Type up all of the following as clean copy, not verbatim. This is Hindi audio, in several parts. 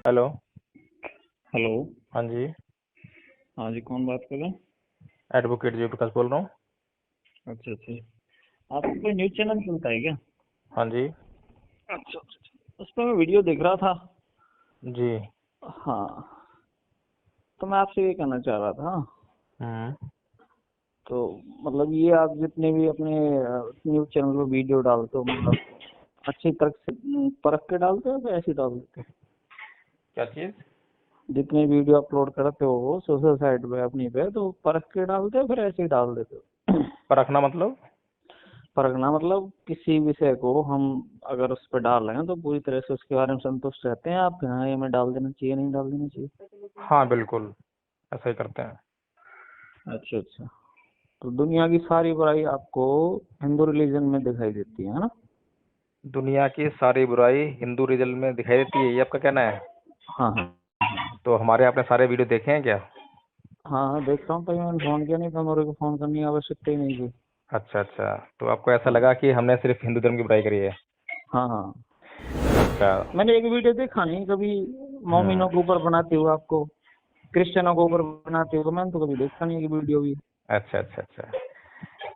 हेलो। हेलो। हाँ जी। हाँ जी, कौन बात कर रहे हैं? एडवोकेट जी प्रकाश बोल रहा हूँ। अच्छा अच्छा। आपका कोई न्यूज़ चैनल चलता है क्या? हाँ जी। अच्छा अच्छा। उस पर मैं वीडियो देख रहा था। जी। हाँ, तो मैं आपसे ये कहना चाह रहा था। हम्म। तो मतलब ये आप जितने भी अपने न्यूज़ चैनल पर वीडियो डालते हो, मतलब अच्छी तरह से परख के डालते हो या ऐसे ही डाल देते क्या चीज़? हो? जितने वीडियो अपलोड करते हो सोशल साइट पे अपनी पे, तो परख के डालते हो फिर ऐसे ही डाल देते हो? परखना मतलब? परखना मतलब किसी विषय को हम अगर उस पर डाल रहे हैं तो पूरी तरह से उसके बारे में संतुष्ट रहते हैं आप कि हाँ ये मैं डाल देना चाहिए, नहीं डाल देना चाहिए? हाँ बिल्कुल, ऐसा ही करते हैं। अच्छा अच्छा। तो दुनिया की सारी बुराई आपको हिंदू रिलीजन में दिखाई देती है ना? दुनिया की सारी बुराई हिंदू रिजल्ट में दिखाई देती है, ये आपका कहना है? हाँ हाँ तो हमारे आपने सारे वीडियो देखे हैं क्या? हाँ हाँ, देख रहा हूँ, तभी मैंने फोन किया, नहीं तो मेरे को फोन करने की आवश्यकता ही नहीं थी। अच्छा अच्छा, तो आपको ऐसा हाँ लगा कि हमने सिर्फ हिंदू धर्म की बुराई करी है? हाँ हाँ। अच्छा। मैंने एक वीडियो देखा नहीं कभी हम्म। मोमिनों के ऊपर बनाते हुए, आपको क्रिश्चियनों के ऊपर बनाते हुए, मैंने तो कभी देखा नहीं है वीडियो भी। अच्छा अच्छा अच्छा।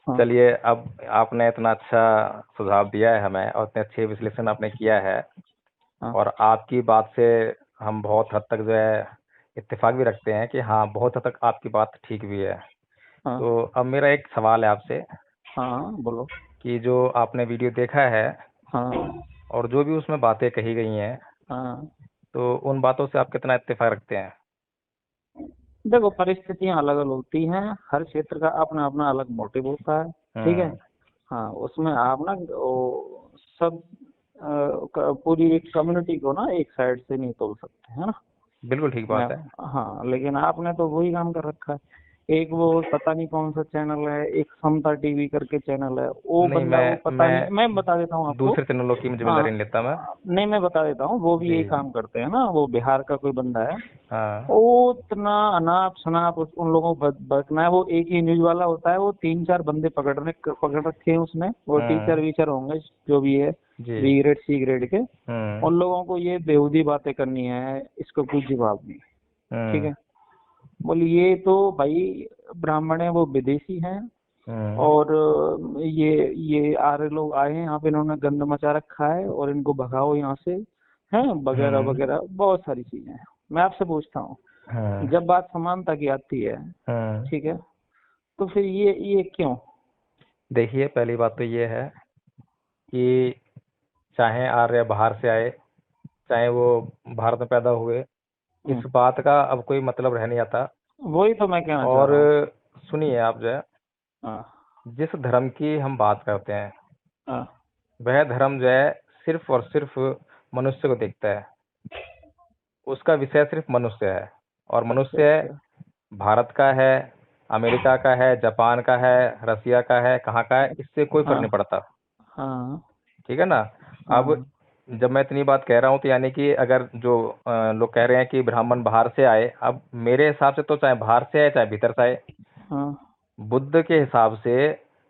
हाँ चलिए, अब आपने इतना अच्छा सुझाव दिया है हमें और इतने अच्छे विश्लेषण आपने किया है, हाँ और आपकी बात से हम बहुत हद तक जो है इत्तेफाक भी रखते हैं कि हाँ, बहुत हद तक आपकी बात ठीक भी है। हाँ तो अब मेरा एक सवाल है आपसे हाँ, बोलो। कि जो आपने वीडियो देखा है हाँ और जो भी उसमें बातें कही गई हैं, हाँ। तो उन बातों से आप कितना इत्तेफाक रखते हैं? देखो, परिस्थितियां अलग अलग होती हैं, हर क्षेत्र का अपना अपना अलग मोटिव होता है। ठीक है। हम्म। हाँ, उसमें आप ना वो सब पूरी एक कम्युनिटी को ना एक साइड से नहीं तोल सकते, है ना? बिल्कुल ठीक मैं बात है। हाँ, लेकिन आपने तो वही काम कर रखा है। एक वो पता नहीं कौन सा चैनल है, एक समता टीवी करके चैनल है, वो नहीं, बंदा वो मैं पता मैं नहीं, मैं बता देता हूँ आपको। दूसरे चैनलों की हाँ, जिम्मेदारी नहीं लेता मैं। नहीं मैं बता देता हूँ, वो भी जी। यही काम करते हैं ना, वो बिहार का कोई बंदा है। हाँ। वो इतना अनाप शनाप उन लोगों को बकना है। वो एक ही न्यूज वाला होता है, वो 3-4 बंदे पकड़ रखे हैं उसने, वो टीचर हम्म। वीचर होंगे जो भी है, जी। बी ग्रेड सी ग्रेड के। हम्म। उन लोगों को ये बेहूदी बातें करनी है, इसका कोई जवाब नहीं। ठीक हम्म। है। बोले ये तो भाई ब्राह्मण है, वो विदेशी हैं, हम्म। और ये आर्य लोग आए हैं यहाँ पे, इन्होंने गंद मचा रखा है और इनको भगाओ यहाँ से, हैं वगैरह हम्म। वगैरह, बहुत सारी चीजें हैं। मैं आपसे पूछता हूँ, हम्म। जब बात समानता की आती है, हम्म। ठीक है, तो फिर ये क्यों? देखिए, पहली बात तो ये है कि चाहे आर्य बाहर से आए, चाहे वो भारत में पैदा हुए, हम्म, इस बात का अब कोई मतलब रह नहीं आता। वही तो मैं कहना चाह और रहा हूँ। सुनिए, आप जो है, हाँ जिस धर्म की हम बात करते हैं, हाँ। वह धर्म जो है सिर्फ और सिर्फ मनुष्य को देखता है। उसका विषय सिर्फ मनुष्य है, और अच्छा मनुष्य अच्छा। भारत का है, अमेरिका का है, जापान का है, रसिया का है, कहाँ का है, इससे कोई फर्क हाँ नहीं पड़ता। हाँ ठीक है ना? अब हाँ जब मैं इतनी बात कह रहा हूँ, तो यानी कि अगर जो लोग कह रहे हैं कि ब्राह्मण बाहर से आए, अब मेरे हिसाब से तो चाहे बाहर से आए चाहे भीतर से आए, हाँ। बुद्ध के हिसाब से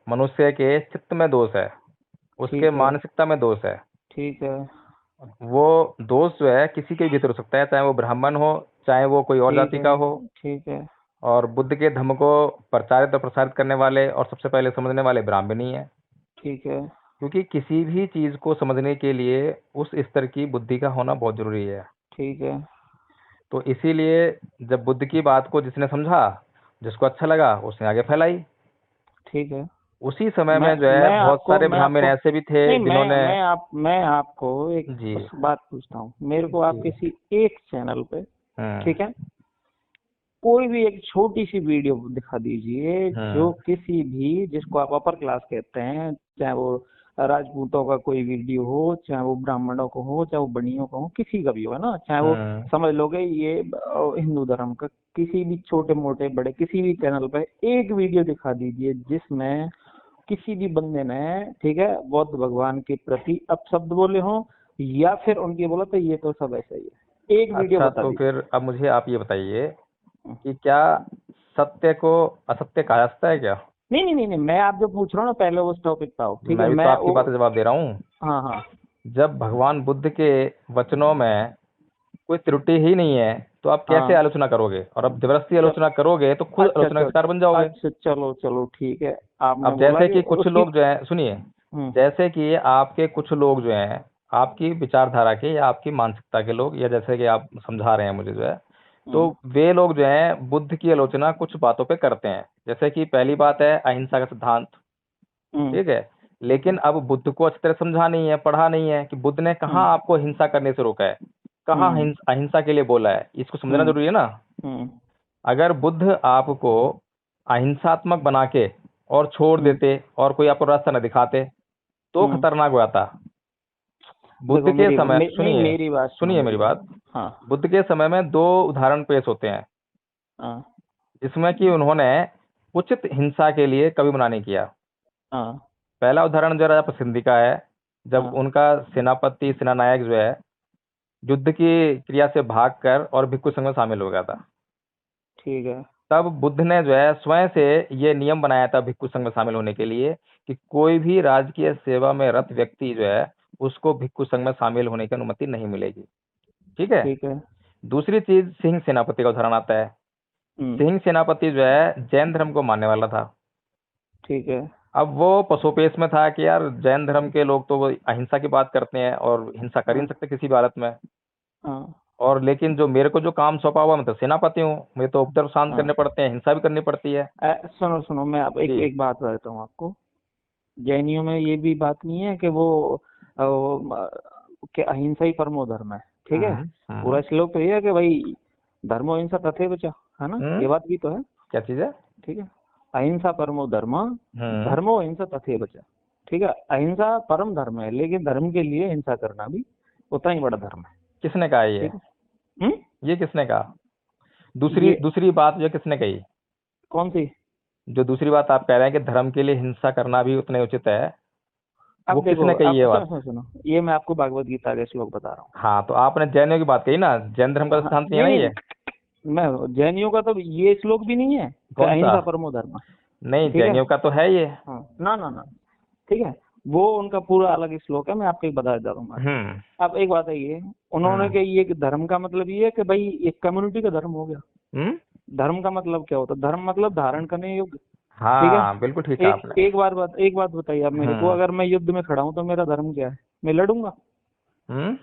मनुष्य के चित्त में दोष है, उसके ठीक है मानसिकता में दोष है। ठीक है वो दोष जो है किसी के भीतर हो सकता है, चाहे वो ब्राह्मण हो, चाहे वो कोई और ठीक जाति है का हो। ठीक है और बुद्ध के धर्म को प्रचारित और प्रसारित करने वाले और सबसे पहले समझने वाले ब्राह्मण ही हैं। ठीक है क्योंकि किसी भी चीज को समझने के लिए उस स्तर की बुद्धि का होना बहुत जरूरी है। ठीक है तो इसीलिए जब बुद्ध की बात को जिसने समझा, जिसको अच्छा लगा, उसने आगे फैलाई। ठीक है। उसी समय मैं में जो है मैं बहुत आपको सारे मैं ब्राह्मण आपको ऐसे भी थे नहीं, जिन्होंने। मैं आपको एक जी। बस बात पूछता हूँ, मेरे को आप जी। किसी एक चैनल पे, हम्म। ठीक है, कोई भी एक छोटी सी वीडियो दिखा दीजिए जो हम्म। किसी भी, जिसको आप अपर क्लास कहते हैं, चाहे वो राजपूतों का कोई वीडियो हो, चाहे वो ब्राह्मणों को हो, चाहे वो बनियों का हो, किसी का भी हो, है ना, चाहे वो हम्म। समझ लोगे ये हिंदू धर्म का, किसी भी छोटे मोटे बड़े किसी भी चैनल पे एक वीडियो दिखा दीजिए जिसमें किसी भी बंदे ने, ठीक है, बौद्ध भगवान के प्रति अपशब्द बोले हो, या फिर उनकी बोला तो ये तो सब ऐसा ही है, एक वीडियो अच्छा, बता तो दीजिए। फिर अब मुझे आप ये बताइए कि क्या सत्य को असत्य कहा जा सकता है क्या? नहीं नहीं नहीं नहीं, मैं आप जो पूछ रहा हूँ ना, पहले उस टॉपिक पे आओ, ठीक है, मैं भी तो मैं आपकी वो। बात का जवाब दे रहा हूँ। हाँ हाँ जब भगवान बुद्ध के वचनों में कोई त्रुटि ही नहीं है, तो आप कैसे हाँ। आलोचना करोगे? और अब जबरदस्ती आलोचना करोगे तो खुद अच्छा आलोचना का अच्छा शिकार बन जाओगे। अच्छा, चलो चलो ठीक है। आपने अब बोला जैसे कि कि कुछ उसकी। लोग जो है, सुनिए, हम्म जैसे कि आपके कुछ लोग जो हैं, आपकी विचारधारा के या आपकी मानसिकता के लोग, या जैसे कि आप समझा रहे हैं मुझे जो है, तो हम्म वे लोग जो हैं बुद्ध की आलोचना कुछ बातों पे करते हैं। जैसे कि पहली बात है अहिंसा का सिद्धांत, हम्म ठीक है? लेकिन अब बुद्ध को अच्छी तरह समझा नहीं है, पढ़ा नहीं है कि बुद्ध ने कहाँ हम्म आपको हिंसा करने से रोका है, कहाँ हम्म अहिंसा के लिए बोला है, इसको समझना हम्म जरूरी है ना। हम्म अगर बुद्ध आपको अहिंसात्मक बना के और छोड़ हम्म। देते और कोई आपको रास्ता न दिखाते तो हम्म। खतरनाक हो जाता। बुद्ध देखो के समय नहीं, सुनिए, मेरी बात सुनो, सुनिए मेरी मेरी बात। बात। हाँ बुद्ध के समय में दो उदाहरण पेश होते हैं, हाँ जिसमें कि उन्होंने उचित हिंसा के लिए कभी मना नहीं किया। हाँ पहला उदाहरण जो राजा पसंदी का है, जब हाँ। उनका सेनापति सेनानायक जो है युद्ध की क्रिया से भागकर और भिक्षु संघ में शामिल हो गया था। ठीक है। तब बुद्ध ने जो है स्वयं से ये नियम बनाया था भिक्षु संघ में शामिल होने के लिए कि कोई भी राजकीय सेवा में रत व्यक्ति जो है उसको भिक्षु संघ में शामिल होने की अनुमति नहीं मिलेगी। ठीक है? ठीक है। दूसरी चीज, सिंह सेनापति का उदाहरण आता है। हम्म। सिंह सेनापति जो है जैन धर्म को मानने वाला था। ठीक है। अब वो पसोपेश में था कि यार जैन धर्म के लोग तो वो अहिंसा की बात करते हैं और हिंसा कर ही हाँ नहीं सकते किसी भी हालत में। हाँ और लेकिन जो मेरे को जो काम सौंपा हुआ, मैं तो सेनापति हूँ, मुझे तो उपद्रव शांत हाँ। करने पड़ते हैं, हिंसा भी करनी पड़ती है। सुनो सुनो, मैं आप एक जी। एक बात बताता हूँ आपको। जैनियों में ये भी बात नहीं है कि कि अहिंसा ही परमो धर्म है। ठीक है। पूरा हम्म। श्लोक तो ये है कि भाई धर्मो हिंसा तथैव च, है ना, हम्म, ये बात भी तो है। क्या चीज है? ठीक है। अहिंसा परमो धर्म, हम्म। धर्मो हिंसा तथैव च। ठीक है। अहिंसा परम धर्म है, लेकिन धर्म के लिए हिंसा करना भी उतना ही बड़ा धर्म है। किसने कहा ये? ठीक है। हम्म। ये किसने कहा? दूसरी ये दूसरी बात जो किसने कही? कौन सी? जो दूसरी बात आप कह रहे हैं कि धर्म के लिए हिंसा करना भी उतना ही उचित है, वो अब देखो, किसने कही अब ये सुनो बात? सुनो सुनो, ये मैं आपको भागवत गीता के श्लोक बता रहा हाँ, तो आपने जैनियों की बात कही ना, जैन धर्म का हूँ। हाँ, सिद्धांत नहीं है नहीं ना नहीं, ये? मैं जैनियों का तो ये श्लोक भी नहीं है कि कौन सा? अहिंसा परमो धर्म। नहीं, ठीक है। जैनियों का तो है ये। हाँ, ना ना ना। ठीक है। वो उनका पूरा अलग श्लोक है, मैं आपको एक बता देता हूँ बात। हम्म। अब एक बात है, ये उन्होंने हम्म। कि ये कि धर्म का मतलब ये है कि भाई एक कम्युनिटी का धर्म हो गया। हम्म। धर्म का मतलब क्या होता है? धर्म मतलब धारण करने योग्य। ठीक है। हाँ, बिल्कुल ठीक कहा आपने। एक बात बताइए आप मेरे को, हम्म। अगर मैं युद्ध में खड़ा हूँ तो मेरा धर्म क्या है? मैं लड़ूंगा। हम्म।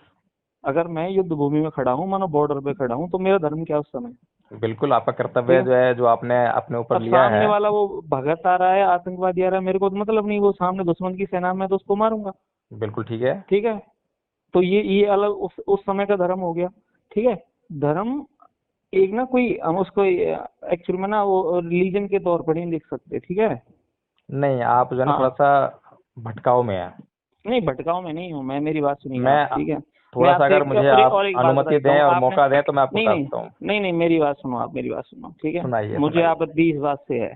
अगर मैं युद्ध भूमि में खड़ा हूँ, मानो बॉर्डर पे खड़ा हूँ, तो मेरा धर्म क्या है उस समय? बिल्कुल आपका ठीक कर्तव्य है। जो है, जो आपने अपने ऊपर अब लिया है। सामने वाला वो भगत आ रहा है, आतंकवादी आ रहा है, मेरे को तो मतलब नहीं, वो सामने दुश्मन की सेना में, तो उसको मारूंगा। बिल्कुल ठीक है। ठीक है। तो ये अलग उस समय का धर्म हो गया। ठीक है। धर्म एक ना, कोई हम उसको एक्चुअल में ना वो रिलीजन के तौर पर नहीं देख सकते। ठीक है। नहीं, आप जो है ना थोड़ा हाँ। सा भटकाव में है। नहीं, भटकाव में नहीं हूँ मैं, मेरी बात सुनिए मैं आप। ठीक है। मैं थोड़ा सा, आपसे अगर मुझे और आप एक बात बता अनुमति देता दें हूँ। और आपने मौका दें तो मैं आपको नहीं बता नहीं सकता हूँ। नहीं नहीं, मेरी बात सुनो आप, मेरी बात सुनो। ठीक है। सुनाइए, मुझे सुनाइए। आपत्ति इस बात से है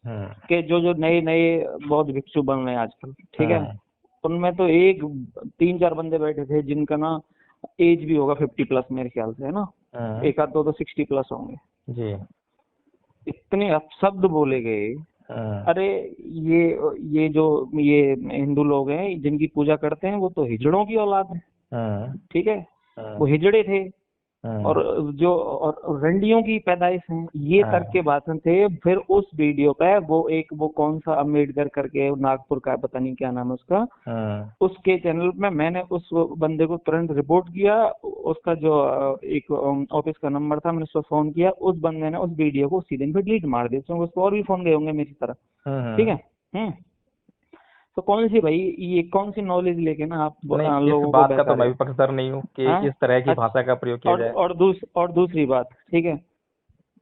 हम्म। कि जो जो नए नए बौद्ध भिक्षु बन रहे हैं आजकल, ठीक है, हम्म। उनमें तो एक 3-4 बंदे बैठे थे जिनका ना एज भी होगा 50+ मेरे ख्याल से, है ना। हम्म। एक आध दो तो 60+ होंगे। जी। इतने अपशब्द बोले गए। हम्म। अरे ये ये जो ये हिंदू लोग हैं जिनकी पूजा करते हैं, वो तो हिजड़ों की औलाद है। हम्म। ठीक है। वो हम्म। हिजड़े थे, और हम्म। और रंडियों की पैदाइश है, ये तर्क के हम्म। भाषण थे। फिर उस वीडियो पे वो कौन सा अम्बेडकर करके नागपुर का, पता नहीं क्या नाम है उसका, हम्म। उसके चैनल में मैंने उस बंदे को तुरंत रिपोर्ट किया। उसका जो एक ऑफिस का नंबर था, मैंने उसको फोन किया। उस बंदे ने उस वीडियो को उसी दिन फिर डिलीट मार दिया, क्योंकि उसको और भी फोन गए होंगे मेरी तरह। ठीक है। हम्म। तो कौन सी भाई, ये कौन सी नॉलेज लेके ना आप नहीं, इस लोगों को बात का बहका तो रहे मैं भी हो? पक्षधर नहीं हूँ कि हाँ। इस तरह की भाषा अच्छा। का प्रयोग किया जाए। और दूसरी बात, ठीक है,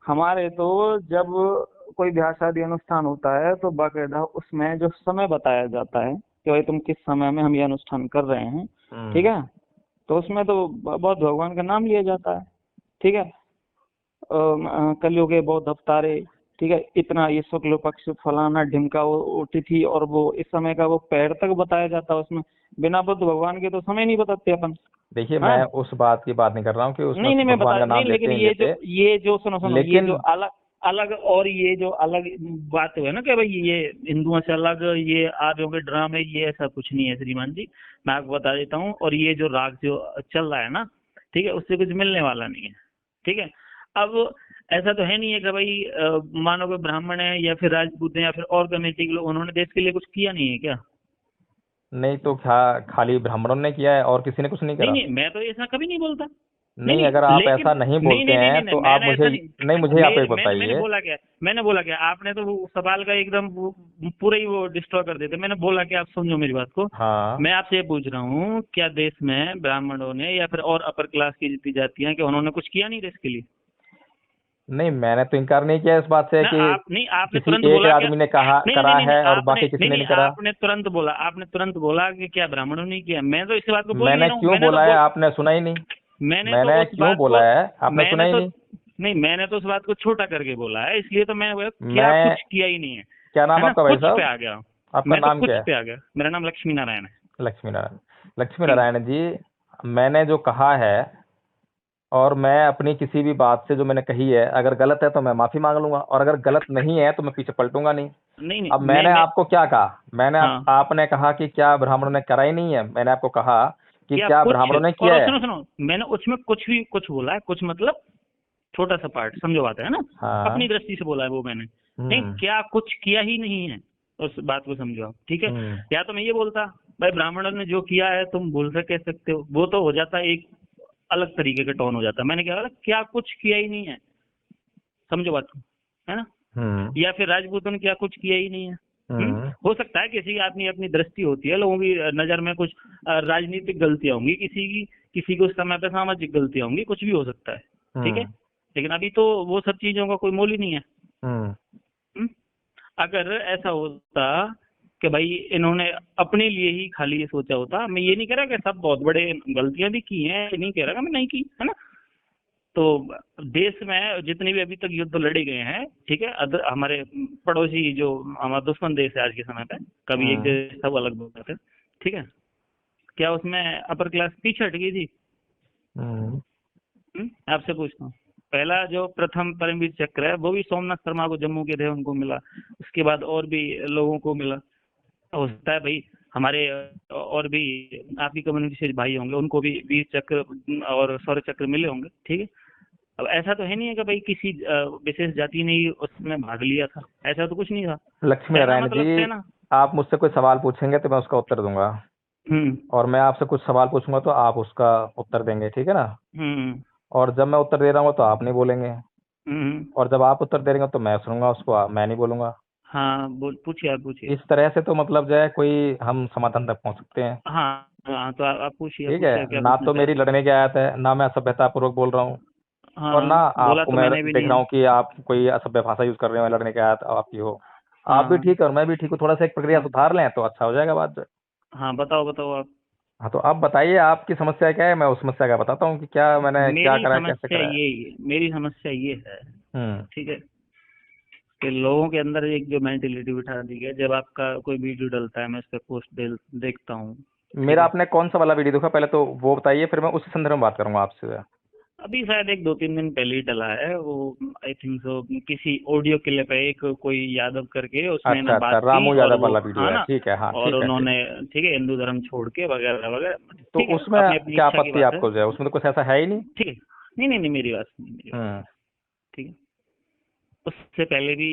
हमारे तो जब कोई ब्याह शादी अनुष्ठान होता है तो बाकायदा उसमें जो समय बताया जाता है कि भाई तुम किस समय में हम ये अनुष्ठान कर रहे हैं। ठीक हम्म। है। तो उसमें तो बौद्ध भगवान का नाम लिया जाता है। ठीक है। कलयुगे बौद्ध अवतारे। ठीक है। इतना ये शुक्ल पक्ष फलाना ढिमका वो तिथि, और वो इस समय का वो पैर तक बताया जाता है उसमें। बिना बुद्ध भगवान के तो समय नहीं बताते अपन। देखिए, हाँ। मैं उस बात की बात नहीं कर रहा हूँ कि उसमें नहीं नहीं, मैं भगवान बता का नहीं, नाम लेते लेकिन नहीं लेते। ये जो सुनो सुनो, ये जो लेकिन अलग अलग, और ये जो अलग बात है ना कि भाई ये हिंदुओं से अलग, ये आर्यों के ड्रामे, ये ऐसा कुछ नहीं है श्रीमान जी। मैं आपको बता देता हूँ। और ये जो राग जो चल रहा है ना, ठीक है, उससे कुछ मिलने वाला नहीं है। ठीक है, अब ऐसा तो है नहीं है कि भाई मानो कोई ब्राह्मण है या फिर राजपूत है या फिर और कम्युनिटी के लोग, उन्होंने देश के लिए कुछ किया नहीं है क्या? नहीं तो क्या खाली ब्राह्मणों ने किया है और किसी ने कुछ नहीं नहीं करा? नहीं, मैं तो ऐसा कभी नहीं बोलता। नहीं नहीं, नहीं, अगर आप लेकिन ऐसा नहीं नहीं बोलते नहीं नहीं नहीं हैं नहीं, तो आप मैंने मुझे, ऐसा नहीं। नहीं मुझे आप एक मैंने बताइए। बोला क्या? मैंने बोला क्या? आपने तो वो सवाल का एकदम पूरा ही वो डिस्ट्रॉय कर देते। मैंने बोला कि आप समझो मेरी बात को। हाँ, मैं आपसे ये पूछ रहा हूँ, क्या देश में ब्राह्मणों ने या फिर और अपर क्लास की जितनी जातियां, कि उन्होंने कुछ किया नहीं देश के लिए? नहीं मैंने तो इनकार नहीं किया इस बात से ना कि आप नहीं, आपने किसी तुरंत एक बोला क्या? आदमी ने कहा नहीं नहीं करा नहीं नहीं, है और आपने बाकी किसी नहीं ने नहीं, नहीं करा। आपने तुरंत बोला कि क्या ब्राह्मणों ने किया? मैं तो इस बात को बोल ही नहीं मैंने रहा हूँ। क्यों बोला है, आपने सुना ही नहीं। मैंने तो मैंने उस क्यों बात को बोला है, आपने सुना मैंने ही तो नहीं। नहीं, मैंने तो उस बात को छोटा करके बोला है, इसलिए तो मैंने बोला क्या मैं, कुछ किया ही नहीं है। क्या है नाम ना, आपका भाई कुछ पे साहब? आ गया। आपका मैं तो नाम क्या कुछ है? पे आ गया। मेरा नाम लक्ष्मी नारायण है। लक्ष्मी नारायण। लक्ष्मी ठीक है। नारायण जी, मैंने जो कहा है और मैं अपनी किसी भी बात से जो मैंने कही है, अगर गलत है तो मैं माफी मांग लूंगा और अगर गलत नहीं है तो मैं पीछे पलटूंगा नहीं। नहीं नहीं, अब मैंने मैं आपको क्या कहा, हाँ, आपने कहा कि क्या ब्राह्मणों ने करा ही नहीं है, मैंने आपको कहा कि क्या क्या कुछ, ब्राह्मणों ने किया और है। सुनो सुनो, मैंने उसमें कुछ भी कुछ बोला है? कुछ मतलब छोटा सा पार्ट, समझो बात है ना। अपनी हाँ। दृष्टि से बोला है वो मैंने। नहीं, हम्म। क्या कुछ किया ही नहीं है, उस बात को समझो आप। ठीक है, हम्म। या तो मैं ये बोलता भाई ब्राह्मणों ने जो किया है तुम भूल से कह सकते हो, वो तो हो जाता एक अलग तरीके का टोन हो जाता। मैंने क्या बोला, क्या कुछ किया ही नहीं है, समझो बात को, है ना। हम्म। या फिर राजपूतों ने क्या कुछ किया ही नहीं है। हम्म। हो सकता है किसी आदमी अपनी दृष्टि होती है, लोगों की नजर में कुछ राजनीतिक गलतियां होंगी, किसी को उस समय पे सामाजिक गलतियां होंगी, कुछ भी हो सकता है। ठीक है, हम्म। लेकिन अभी तो वो सब चीजों का कोई मोल ही नहीं है। हम्म। हम्म? अगर ऐसा होता कि भाई इन्होंने अपने लिए ही खाली ये सोचा होता, मैं ये नहीं कह रहा कि सब बहुत बड़े गलतियां भी की हैं, ये नहीं कह रहा कि मैं नहीं की, है ना। तो देश में जितने भी अभी तक युद्ध लड़े गए हैं, ठीक है, हमारे पड़ोसी जो हमारा दुश्मन देश है आज के समय पे, कभी एक हम्म। देश था वो अलग बात है। ठीक है, क्या उसमें अपर क्लास पीछे हट गई थी? हम्म। आपसे पूछता हूँ। पहला जो प्रथम परमवीर चक्र है वो भी सोमनाथ शर्मा को, जम्मू के थे, उनको मिला। उसके बाद और भी लोगों को मिला। हो सकता है भाई हमारे और भी आपकी कम्युनिटी से भाई होंगे, उनको भी वीर चक्र और शौर्य चक्र मिले होंगे। ठीक है, अब ऐसा तो है नहीं है कि भाई किसी विशेष जाति ने ही उसमें भाग लिया था, ऐसा तो कुछ नहीं था। लक्ष्मी सेना नारायण मतलब जी, सेना। आप मुझसे कोई सवाल पूछेंगे तो मैं उसका उत्तर दूंगा हम्म और मैं आपसे कुछ सवाल पूछूंगा तो आप उसका उत्तर देंगे, ठीक है ना। हम्म और जब मैं उत्तर दे रहा हूँ तो आप नहीं बोलेंगे हम्म। और जब आप उत्तर दे रहे हो तो मैं सुनूंगा उसको, मैं नहीं बोलूंगा। हाँ, बोल, पूछिए, आप पूछिए। इस तरह से तो मतलब जो है कोई हम समाधान तक पहुंच सकते हैं। हाँ हाँ, तो आप पूछिए, आप ठीक पूछिए, है क्या ना, पूछना तो मेरी चाहते लड़ने की आदत है ना, मैं असभ्यतापूर्वक बोल रहा हूँ हो। हाँ और ना हाँ, बोला आपको तो मैं मैंने भी देख नहीं रहा है। हूँ कि आप कोई असभ्य भाषा यूज कर रहे हो, लड़ने की आदत आपकी हो। आप भी हाँ ठीक है और मैं भी ठीक हूँ, थोड़ा सा एक प्रक्रिया हाँ सुधार लें तो अच्छा हो जाएगा बात जो है। हाँ, बताओ बताओ आप। हाँ तो आप बताइए आपकी समस्या क्या है, मैं उस समस्या का बताता हूँ कि क्या मैंने क्या मेरी करा है, कैसे समस्या करा है। ये मेरी समस्या ये है, हम्म। ठीक है, कि लोगों के अंदर एक जो मेंटेलिटी बिठा दी है, जब आपका कोई वीडियो डलता है, मैं उस पर पोस्ट देखता हूँ। ठीक मेरा है, आपने कौन सा वाला वीडियो देखा पहले तो वो बताइए, फिर मैं उसी संदर्भ में बात करूंगा आपसे। अभी शायद एक 2-3 दिन पहले ही डला है वो। आई थिंक सो किसी ऑडियो क्लिप पे एक कोई यादव करके उसने ना अच्छा अच्छा, बात की, रामू और यादव वो, वाला वीडियो हाँ है, ना, ठीक है, हाँ और ठीक है ठीक। उन्होंने, ठीक है, हिंदू धर्म छोड़ के वगैरह वगैरह। तो ठीक है, उसमें अपनी अपनी क्या इच्छा की आपत्ति बात है। आपको जो है, उसमें तो कुछ ऐसा है ही नहीं। ठीक है, नहीं नहीं नहीं, मेरी बात नहीं, मेरी बात। हम्म। ठीक है, उससे पहले भी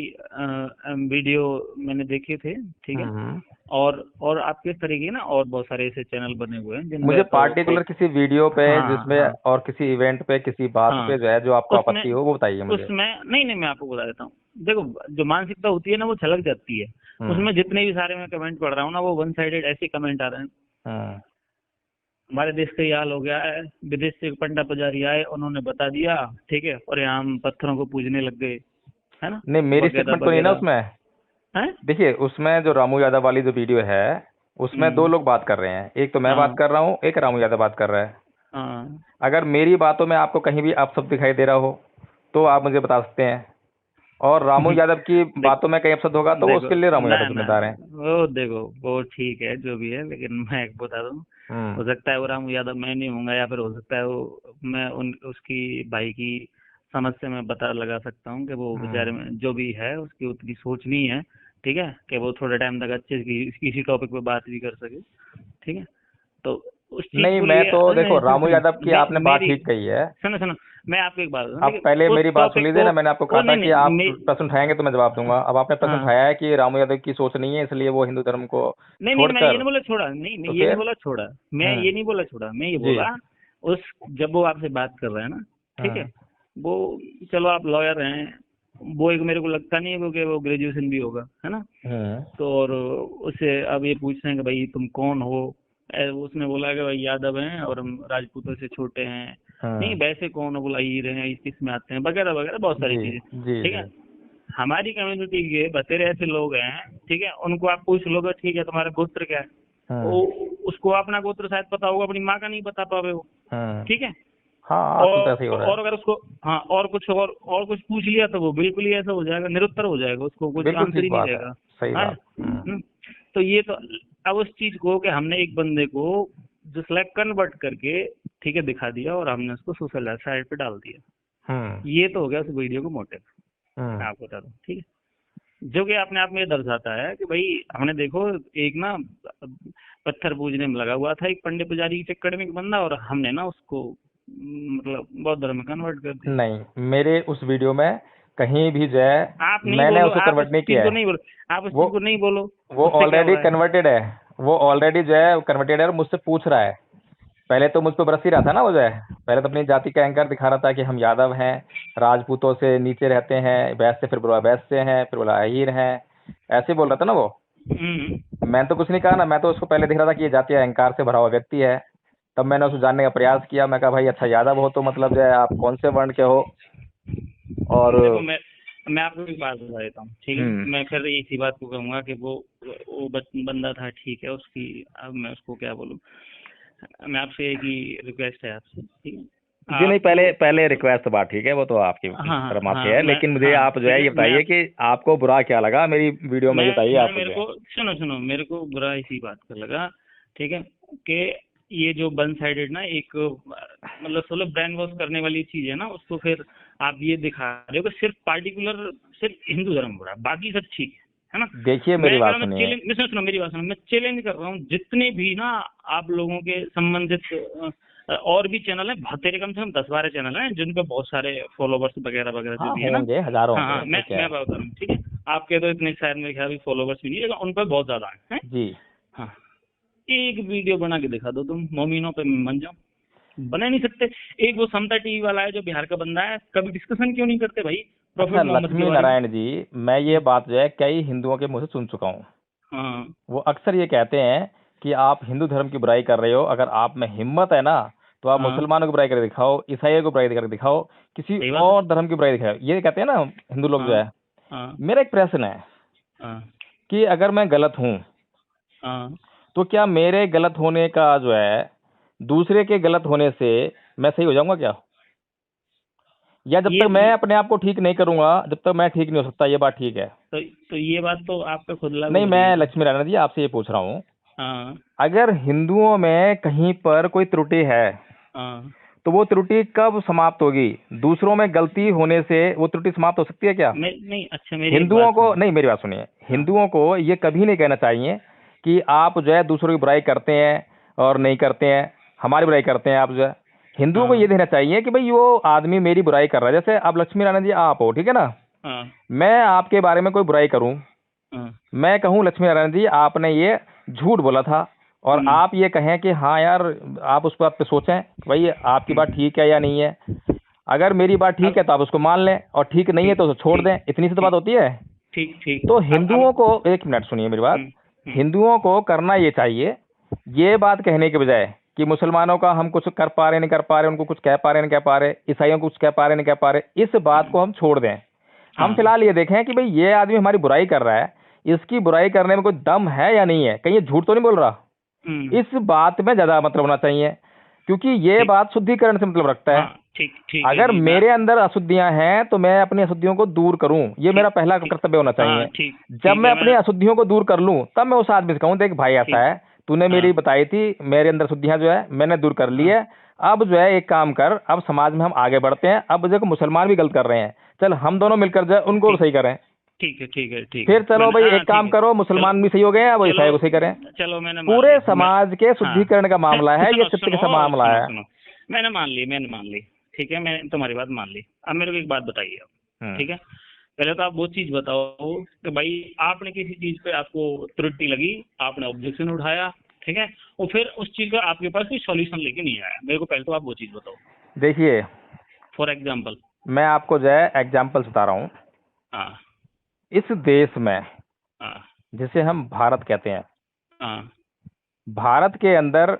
वीडियो मैंने देखे थे। ठीक है, हम्म। और आपके इस तरीके ना और बहुत सारे ऐसे चैनल बने हुए हैं मुझे जिनपे तो पार्टिकुलर किसी वीडियो पे हाँ जिसमें हाँ और किसी इवेंट पे किसी बात हाँ, पे जो है जो आपको उसमें आपत्ति हो वो बताइए मुझे। उसमें नहीं नहीं, मैं आपको बता देता हूँ। देखो, जो मानसिकता होती है ना वो झलक जाती है। हम्म। उसमें जितने भी सारे मैं कमेंट पढ़ रहा हूँ ना, वो वन साइडेड ऐसे कमेंट आ रहे हैं। हम्म। हमारे देश का ये हाल हो गया है, विदेश से एक पंडा पुजारी आए, उन्होंने बता दिया, ठीक है, और यहाँ हम पत्थरों को पूजने लग गए, है ना, नहीं मेरी वगैरह स्टेटमेंट तो नहीं ना वगैरह। उसमें। है। देखिए उसमें जो रामू यादव वाली जो वीडियो है उसमें दो हम्म। लोग बात कर रहे हैं, एक तो मैं बात हाँ कर रहा हूँ, एक रामू यादव बात कर रहा है। हाँ अगर मेरी बातों में आपको कहीं भी अपशब्द दिखाई दे रहा हो तो आप मुझे बता सकते हैं और रामू यादव की देख बातों में कहीं अपशब्द होगा तो देखो, उसके लिए रामू ना यादव ना जिम्मेदार ना, हैं। वो देखो, वो ठीक है जो भी है, लेकिन मैं एक बता दूं, हम्म। हो सकता है वो रामू यादव मैं नहीं हूँगा, या फिर हो सकता है वो मैं उन उसकी भाई की समझ से मैं पता लगा सकता हूँ कि वो बेचारे हम्म। में जो भी है उसकी उतनी सोच नहीं है। ठीक है, कि वो थोड़े टाइम तक अच्छे से किसी टॉपिक पे बात भी कर सके। ठीक है, तो उस चीज नहीं को मैं लिए। तो देखो सुनो रामू सुनो, यादव की आपने बात मेरी ठीक कही है। सुनो सुनो, मैं आपको एक बात आप देखिए, पहले उस मेरी बात सुन टॉपिक लीजिए को, ना, मैंने आपको ओ कहा था नहीं कि नहीं आप प्रश्न उठाएंगे तो मैं जवाब दूंगा। अब आपने प्रश्न हाँ, उठाया है कि रामू यादव की सोच नहीं है इसलिए वो हिंदू धर्म को नहीं नहीं, मैं ये छोड़कर, नहीं बोला छोड़ा, नहीं मैं तो ये नहीं फिर बोला छोड़ा, मैं हम्म ये नहीं बोला छोड़ा, मैं ये जी बोला उस, जब वो आपसे बात कर रहे हैं ना, ठीक है, हम्म वो, चलो आप लॉयर हैं, वो एक मेरे को लगता नहीं है क्योंकि वो ग्रेजुएशन भी होगा, है ना, हम्म तो और उससे अब ये पूछ रहे हैं कि भाई तुम कौन हो, उसने बोला कि भाई यादव हैं और हम राजपूतों से छोटे हैं, नहीं हम्म वैसे कौन हो, बोला हीरे हैं, इस किस में आते हैं, वगैरह वगैरह बहुत सारी जी चीजें, जी ठीक जी है। हमारी कम्युनिटी के बतेरे ऐसे लोग हैं, ठीक है, उनको आप पूछ लोगे ठीक है तुम्हारा गोत्र क्या है, वो, हम्म उसको अपना गोत्र शायद पता होगा, अपनी माँ का नहीं बता पावे वो, हम्म ठीक है। हाँ आजकल तो ऐसे ही हो रहा और अगर उसको, हाँ, और कुछ पूछ लिया तो वो बिल्कुल ही ऐसा हो जाएगा, निरुत्तर हो जाएगा, उसको है, कुछ बिल्कुल आंसर ठीक ही नहीं बात है, रहेगा। सही हाँ, बात। तो ये तो, अब उस चीज को कि हमने एक बंदे को जिस लाइक कन्वर्ट करके, ठीक है, दिखा दिया और हमने उसको सोशल साइट पे डाल दिया, हम्म ये तो हो गया उस वीडियो को मोटिव, मैं हम्म आपको बता दूं, ठीक है, जो कि अपने आप में ये दर्शाता है कि भाई हमने देखो एक ना पत्थर पूजने में लगा हुआ था एक पंडित पुजारी के चक्कर में एक बंदा, और हमने ना उसको मतलब बौद्ध धर्म में कन्वर्ट कर दिया। नहीं मेरे उस वीडियो में कहीं भी जो है आप नहीं मैंने बोलो, उसे आप उस कन्वर्ट नहीं चीज किया को है। नहीं बोलो, आप उस वो चीज को नहीं बोलो, वो उससे क्या हो ऑलरेडी रहा है। कन्वर्टेड है, वो ऑलरेडी जो है कन्वर्टेड है और मुझसे पूछ रहा है। पहले तो मुझ पर बरस ही रहा था ना वो जो है, पहले तो अपनी जाति का एंकर दिखा रहा था कि हम यादव हैं, राजपूतों से नीचे रहते हैं, वैश्य, फिर बोला वैश्य हैं, फिर बोला अहीर हैं, ऐसे बोल रहा था ना वो। हम्म, मैंने तो कुछ नहीं कहा ना, मैं तो उसको पहले दिख रहा था कि ये जातीय अहंकार से भरा हुआ व्यक्ति है। तब मैंने उसको जानने का प्रयास किया, मैं कहा भाई अच्छा यादव हो तो मतलब जो है आप कौन से वर्ण के हो। और देखो मैं आपको एक बात बता देता हूँ, ठीक है, हम्म मैं फिर इसी बात को कहूंगा कि वो बंदा था, ठीक है, उसकी, अब मैं उसको क्या बोलूँ, मैं आपसे एक ही रिक्वेस्ट है आपसे, ठीक है, जी नहीं, आपको, पहले पहले रिक्वेस्ट तो बात ठीक है, वो तो आपकी हाँ हाँ तरमाती हाँ, है, मैं, लेकिन मुझे हाँ आप जो ठीक है है, ये मैं बताइए कि आपको बुरा क्या लगा मेरी वीडियो में, ये बताइए मैं आप मेरे मुझे। को, सुनो सुनो, मेरे को बुरा इसी बात का लगा, ठीक है, कि ये जो वन साइडेड ना एक मतलब सोलो ब्रेन वॉश करने वाली चीज है ना, उसको फिर आप ये दिखा रहे हो कि सिर्फ पार्टिकुलर सिर्फ हिंदू धर्म बुरा, बाकी सब ठीक है ना। देखिए मेरी मैं कह बात रहा हूँ, मैं सुनिए। चैलेंज, मैं सुनो मेरी बात सुनो, मैं चैलेंज कर रहा हूँ जितने भी ना आप लोगों के संबंधित और भी चैनल हैं, बहुत तेरे कम से कम 10-12 चैनल हैं जिन पे बहुत सारे फॉलोवर्स वगैरह वगैरह जो हाँ भी है ना। होंगे, हजारों हाँ होंगे, हाँ, उसमें क्या मैं है। बता रहा हूँ, ठीक है, आपके तो इतने शायद मेरे ख्याल फॉलोवर्स भी नहीं है, उन पर बहुत ज्यादा हैं। जी हाँ, एक वीडियो बना के दिखा दो तुम, मोमिनों पे मैं बन जाऊं, बना नहीं सकते। एक वो समता टीवी वाला है जो बिहार का बंदा है, कभी डिस्कशन क्यों नहीं करते भाई अच्छा प्रॉफिट मोहम्मद के लक्ष्मी बारे में। नारायण जी, मैं ये बात जो है कई हिंदुओं के मुंह से सुन चुका हूँ। हाँ वो अक्सर ये कहते हैं कि आप हिंदू धर्म की बुराई कर रहे हो, अगर आप में हिम्मत है ना तो आप हाँ, मुसलमानों की बुराई करके दिखाओ, ईसाइयों की बुराई करके दिखाओ, किसी सही बात है। और धर्म की बुराई दिखाओ, ये कहते हैं ना हिंदू लोग जो हाँ है। हाँ मेरा एक प्रश्न है हाँ कि अगर मैं गलत हूँ हाँ, तो क्या मेरे गलत होने का जो है दूसरे के गलत होने से मैं सही हो जाऊंगा क्या? या जब तक मैं अपने आप को ठीक नहीं करूंगा जब तक मैं ठीक नहीं हो सकता, ये बात ठीक है? तो ये बात तो आप पे खुद लागू नहीं हो रही है मैं फिर। लक्ष्मी नारायण जी आपसे ये पूछ रहा हूँ, हाँ अगर हिंदुओं में कहीं पर कोई त्रुटि है हाँ, तो वो त्रुटि कब समाप्त होगी? दूसरों में गलती होने से वो त्रुटि समाप्त हो सकती है क्या? मैं नहीं, अच्छा मेरी एक हिंदुओं बात को सुनो। नहीं, मेरी बात सुनिए, हाँ हिंदुओं को ये कभी नहीं कहना चाहिए कि आप जो है दूसरों की बुराई करते हैं और नहीं करते हैं, हमारी बुराई करते हैं आप जो है। हिंदुओं को हाँ ये देना चाहिए कि भाई वो आदमी मेरी बुराई कर रहा है, जैसे अब लक्ष्मी नारायण जी आप हो, ठीक है ना, हाँ मैं आपके बारे में कोई बुराई करूं, हाँ, मैं कहूं लक्ष्मी नारायण जी आपने ये झूठ बोला था, और हम्म आप ये कहें कि हाँ यार आप उस बात पे सोचें भाई आपकी बात हम्म, ठीक है या नहीं है। अगर मेरी बात ठीक अब है तो आप उसको मान लें और ठीक नहीं है ठीक तो उसे छोड़ ठीक दें, इतनी सी तो बात ठीक होती है। ठीक ठीक, तो अब हिंदुओं को, एक मिनट सुनिए मेरी बात, हम्म हम्म, हिंदुओं को करना ये चाहिए, ये बात कहने के बजाय कि मुसलमानों का हम कुछ कर पा रहे नहीं कर पा रहे, उनको कुछ कह पा रहे नहीं कह पा रहे, ईसाइयों को कुछ कह पा रहे नहीं कह पा रहे, इस बात को हम छोड़ दें। हम हाँ, फिलहाल ये देखें कि भाई ये आदमी हमारी बुराई कर रहा है, इसकी बुराई करने में कोई दम है या नहीं है, कहीं ये झूठ तो नहीं बोल रहा, इस बात में ज्यादा मतलब होना चाहिए, क्योंकि ये ठीक, बात शुद्धिकरण से मतलब रखता है। हाँ ठीक ठीक है अगर जी, मैं, मेरे अंदर अशुद्धियां हैं तो मैं अपनी अशुद्धियों को दूर करूं, ये मेरा ठीक पहला ठीक, कर्तव्य होना हाँ चाहिए। ठीक जब ठीक मैं है, अपनी मैं, अशुद्धियों को दूर कर लूं तब मैं उस आदमी से कहूं देख भाई ऐसा ठीक, है, तूने हाँ मेरी बताई थी, मेरे अंदर शुद्धियां जो है मैंने दूर कर ली हाँ है, अब जो है एक काम कर, अब समाज में हम आगे बढ़ते हैं, अब देखो मुसलमान भी गलत कर रहे हैं, चल हम दोनों मिलकर जो है उनको ठीक सही करें। ठीक है, ठीक है, ठीक फिर है। चलो भाई हाँ, एक काम ठीक है। करो, मुसलमान भी सही हो गए हैं, अब ईसाई चलो को सही करें। चलो, मैंने मान पूरे ली। समाज के शुद्धिकरण का मामला है, ये सुनो सत्य सुनो का मामला सुनो है। सुनो, मैंने मान ली, मैंने मान ली। ठीक है, मैंने तुम्हारी बात मान ली। अब मेरे को एक बात बताइए आप। ठीक है, पहले तो आप वो चीज बताओ कि भाई आपने किसी चीज पे आपको त्रुटि लगी, आपने ऑब्जेक्शन उठाया, ठीक है, और फिर उस चीज का आपके पास कोई सॉल्यूशन लेके नहीं आया। मेरे को पहले तो आप वो चीज बताओ। देखिए, फॉर एग्जाम्पल। मैं आपको जो है एग्जाम्पल बता रहा हूँ। हाँ इस देश में, हाँ जिसे हम भारत कहते हैं, हाँ भारत के अंदर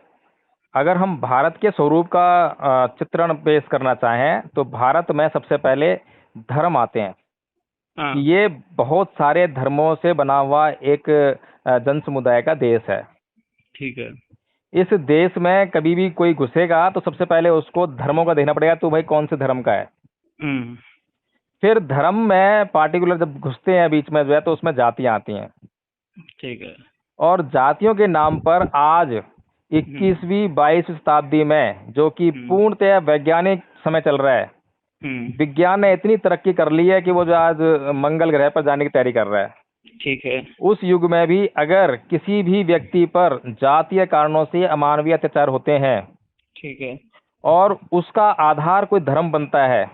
अगर हम भारत के स्वरूप का चित्रण पेश करना चाहें तो भारत में सबसे पहले धर्म आते हैं हाँ। कि ये बहुत सारे धर्मों से बना हुआ एक जन समुदाय का देश है। ठीक है। इस देश में कभी भी कोई घुसेगा तो सबसे पहले उसको धर्मों का देखना पड़ेगा, तो भाई कौन से धर्म का है। हम्म। फिर धर्म में पार्टिकुलर जब घुसते हैं बीच में जो है तो उसमें जातियां आती हैं, ठीक है। और जातियों के नाम पर आज 21वीं 22वीं शताब्दी में, जो कि पूर्णतः वैज्ञानिक समय चल रहा है, विज्ञान ने इतनी तरक्की कर ली है कि वो जो आज मंगल ग्रह पर जाने की तैयारी कर रहा है, ठीक है। उस युग में भी अगर किसी भी व्यक्ति पर जातीय कारणों से अमानवीय अत्याचार होते हैं, ठीक है। और उसका आधार कोई धर्म बनता है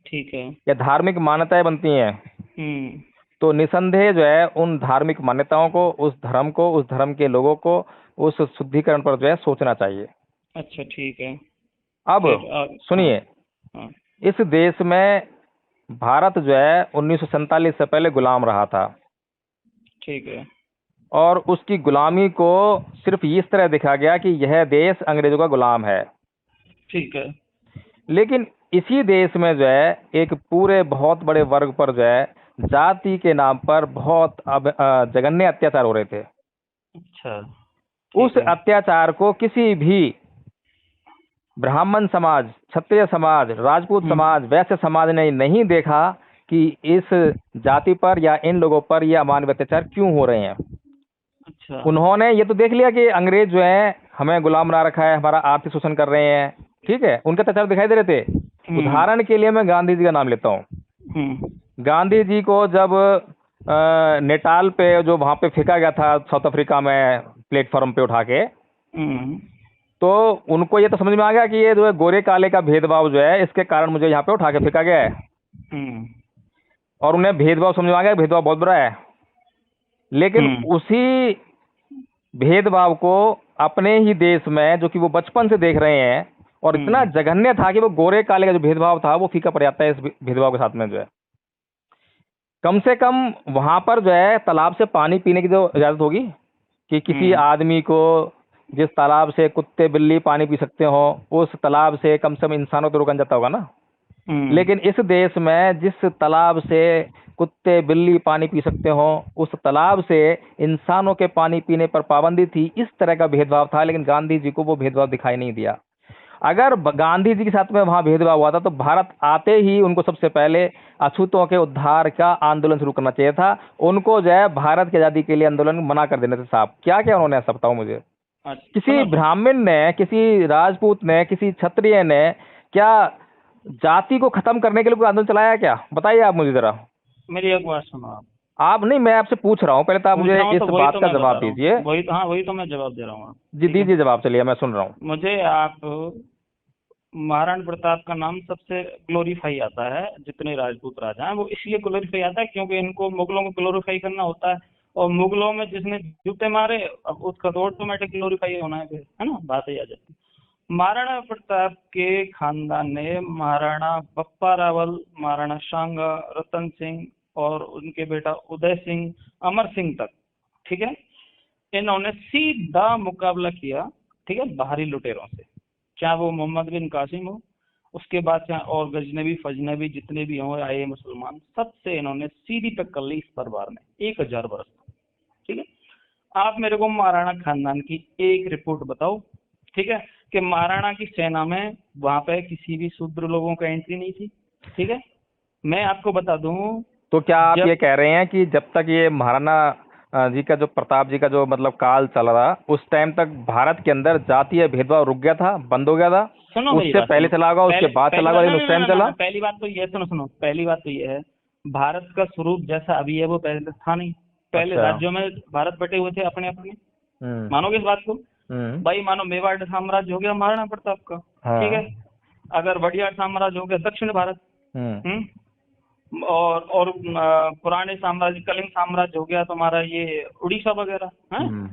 ठीक है। या धार्मिक मान्यताएं बनती हैं, तो निसंदेह जो है उन धार्मिक मान्यताओं को, उस धर्म को, उस धर्म के लोगों को उस शुद्धिकरण पर जो है सोचना चाहिए। अच्छा, ठीक है। अब सुनिए, हाँ। इस देश में भारत जो है 1947 से पहले गुलाम रहा था, ठीक है। और उसकी गुलामी को सिर्फ इस तरह दिखा गया कि यह देश अंग्रेजों का गुलाम है। ठीक है। लेकिन इसी देश में जो है एक पूरे बहुत बड़े वर्ग पर जो है जाति के नाम पर बहुत जघन्य अत्याचार हो रहे थे। अच्छा। उस अत्याचार को किसी भी ब्राह्मण समाज, क्षत्रिय समाज, राजपूत समाज, वैश्य समाज ने नहीं देखा कि इस जाति पर या इन लोगों पर ये अमानवीय अत्याचार क्यों हो रहे हैं। अच्छा। उन्होंने ये तो देख लिया कि अंग्रेज जो है हमें गुलाम बना रखा है, हमारा आर्थिक शोषण कर रहे हैं, ठीक है, उनके अत्याचार दिखाई दे रहे थे। उदाहरण के लिए मैं गांधी जी का नाम लेता हूँ। गांधी जी को जब नेटाल पे जो वहां पे फेंका गया था साउथ अफ्रीका में प्लेटफॉर्म पे उठा के, तो उनको ये तो समझ में आ गया कि ये जो है गोरे काले का भेदभाव जो है इसके कारण मुझे यहाँ पे उठा के फेंका गया है, और उन्हें भेदभाव समझ में आ गया, भेदभाव बहुत बुरा है। लेकिन उसी भेदभाव को अपने ही देश में, जो कि वो बचपन से देख रहे हैं, और इतना जघन्य था कि वो गोरे काले का जो भेदभाव था वो फीका पड़ जाता है इस भेदभाव के साथ में जो है। कम से कम वहां पर जो है तालाब से पानी पीने की जो इजाजत होगी कि किसी आदमी को जिस तालाब से कुत्ते बिल्ली पानी पी सकते हो, उस तालाब से कम से कम इंसानों को रोका जाता होगा ना। लेकिन इस देश में जिस तालाब से कुत्ते बिल्ली पानी पी सकते हो, उस तालाब से इंसानों के पानी पीने पर पाबंदी थी। इस तरह का भेदभाव था, लेकिन गांधी जी को वो भेदभाव दिखाई नहीं दिया। अगर गांधी जी के साथ में वहां भेदभाव हुआ था तो भारत आते ही उनको सबसे पहले अछूतों के उद्धार का आंदोलन शुरू करना चाहिए था। उनको जो है भारत की आजादी के लिए आंदोलन मना कर देने थे साहब। क्या क्या उन्होंने ऐसा बताओ मुझे। किसी ब्राह्मण ने, किसी राजपूत ने, किसी क्षत्रिय ने क्या जाति को खत्म करने के लिए कोई आंदोलन चलाया क्या? बताइए आप मुझे जरा। मेरी एक बात सुनो आप नहीं, मैं आपसे पूछ रहा हूँ, पहले तो आप मुझे इस बात का जवाब दीजिए। वही तो मैं जवाब दे रहा हूँ। जी दीजिए जवाब, चलिए मैं सुन रहा हूँ। मुझे आप महाराणा प्रताप का नाम सबसे ग्लोरीफाई आता है, जितने राजपूत राजा हैं वो इसलिए ग्लोरीफाई आता है क्योंकि इनको मुगलों को ग्लोरीफाई करना होता है, और मुगलों में जिसने जूते मारे अब उसका तो ऑटोमेटिक ग्लोरीफाई होना है ना, बात ही आ जाती है। महाराणा प्रताप के खानदान ने महाराणा बप्पा रावल, महाराणा सांगा, रतन सिंह और उनके बेटा उदय सिंह, अमर सिंह तक, ठीक है, इन्होंने सीधा मुकाबला किया, ठीक है, बाहरी लुटेरों से, चाहे वो मोहम्मद बिन कासिम हो, उसके बाद चाहे और गजनबी फजनबी जितने भी हों आए मुसलमान, सबसे इन्होंने सीधी टक्कर ली इस दरबार में 1000 वर्ष। ठीक है, आप मेरे को महाराणा खानदान की एक रिपोर्ट बताओ, ठीक है, कि महाराणा की सेना में वहां पे किसी भी शूद्र लोगों का एंट्री नहीं थी। ठीक है, मैं आपको बता दूं, तो क्या आप ये कह रहे हैं कि जब तक ये महाराणा जी का जो प्रताप जी का जो मतलब काल चल रहा, उस टाइम तक भारत के अंदर जातीय भेदभाव रुक गया था, बंद हो गया था? सुनो उससे पहले चला होगा, उसके बाद चला होगा, लेकिन उस टाइम चला? पहली बात तो ये सुनो, पहली बात तो ये है भारत का स्वरूप जैसा अभी है वो पहले था नहीं। पहले अच्छा। राज्यों में भारत बटे हुए थे अपने अपने। हम्म। मानोगे इस बात को? हम्म। भाई मानो मेवाड़ साम्राज्य हो गया महाराणा प्रताप का, हाँ। ठीक है। अगर वडियार साम्राज्य हो गया दक्षिण भारत, हम्म। और पुराने साम्राज्य कलिंग साम्राज्य हो गया तुम्हारा ये उड़ीसा वगैरह है। हम्म।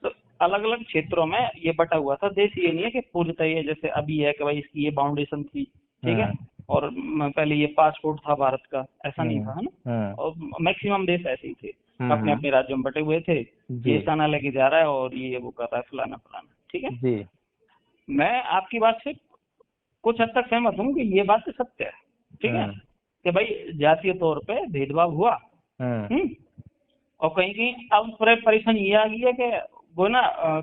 तो अलग अलग क्षेत्रों में ये बटा हुआ था देश। ये नहीं है कि पूर्णतः ये जैसे अभी है कि भाई इसकी ये बाउंडेशन थी, ठीक है, और पहले ये पासपोर्ट था भारत का, ऐसा नहीं था, है ना। और मैक्सिमम देश ऐसे ही थे, अपने अपने राज्यों में बटे हुए थे। ये स्थान लेके जा रहा है और ये वो कर रहा है फलाना फलाना, ठीक है जी। मैं आपकी बात से कुछ हद तक सहमत हूँ कि ये बात सत्य है, ठीक है, कि भाई जातीय तौर पे भेदभाव हुआ। और कहीं कहीं अब परेशानी ये आ गई है कि वो ना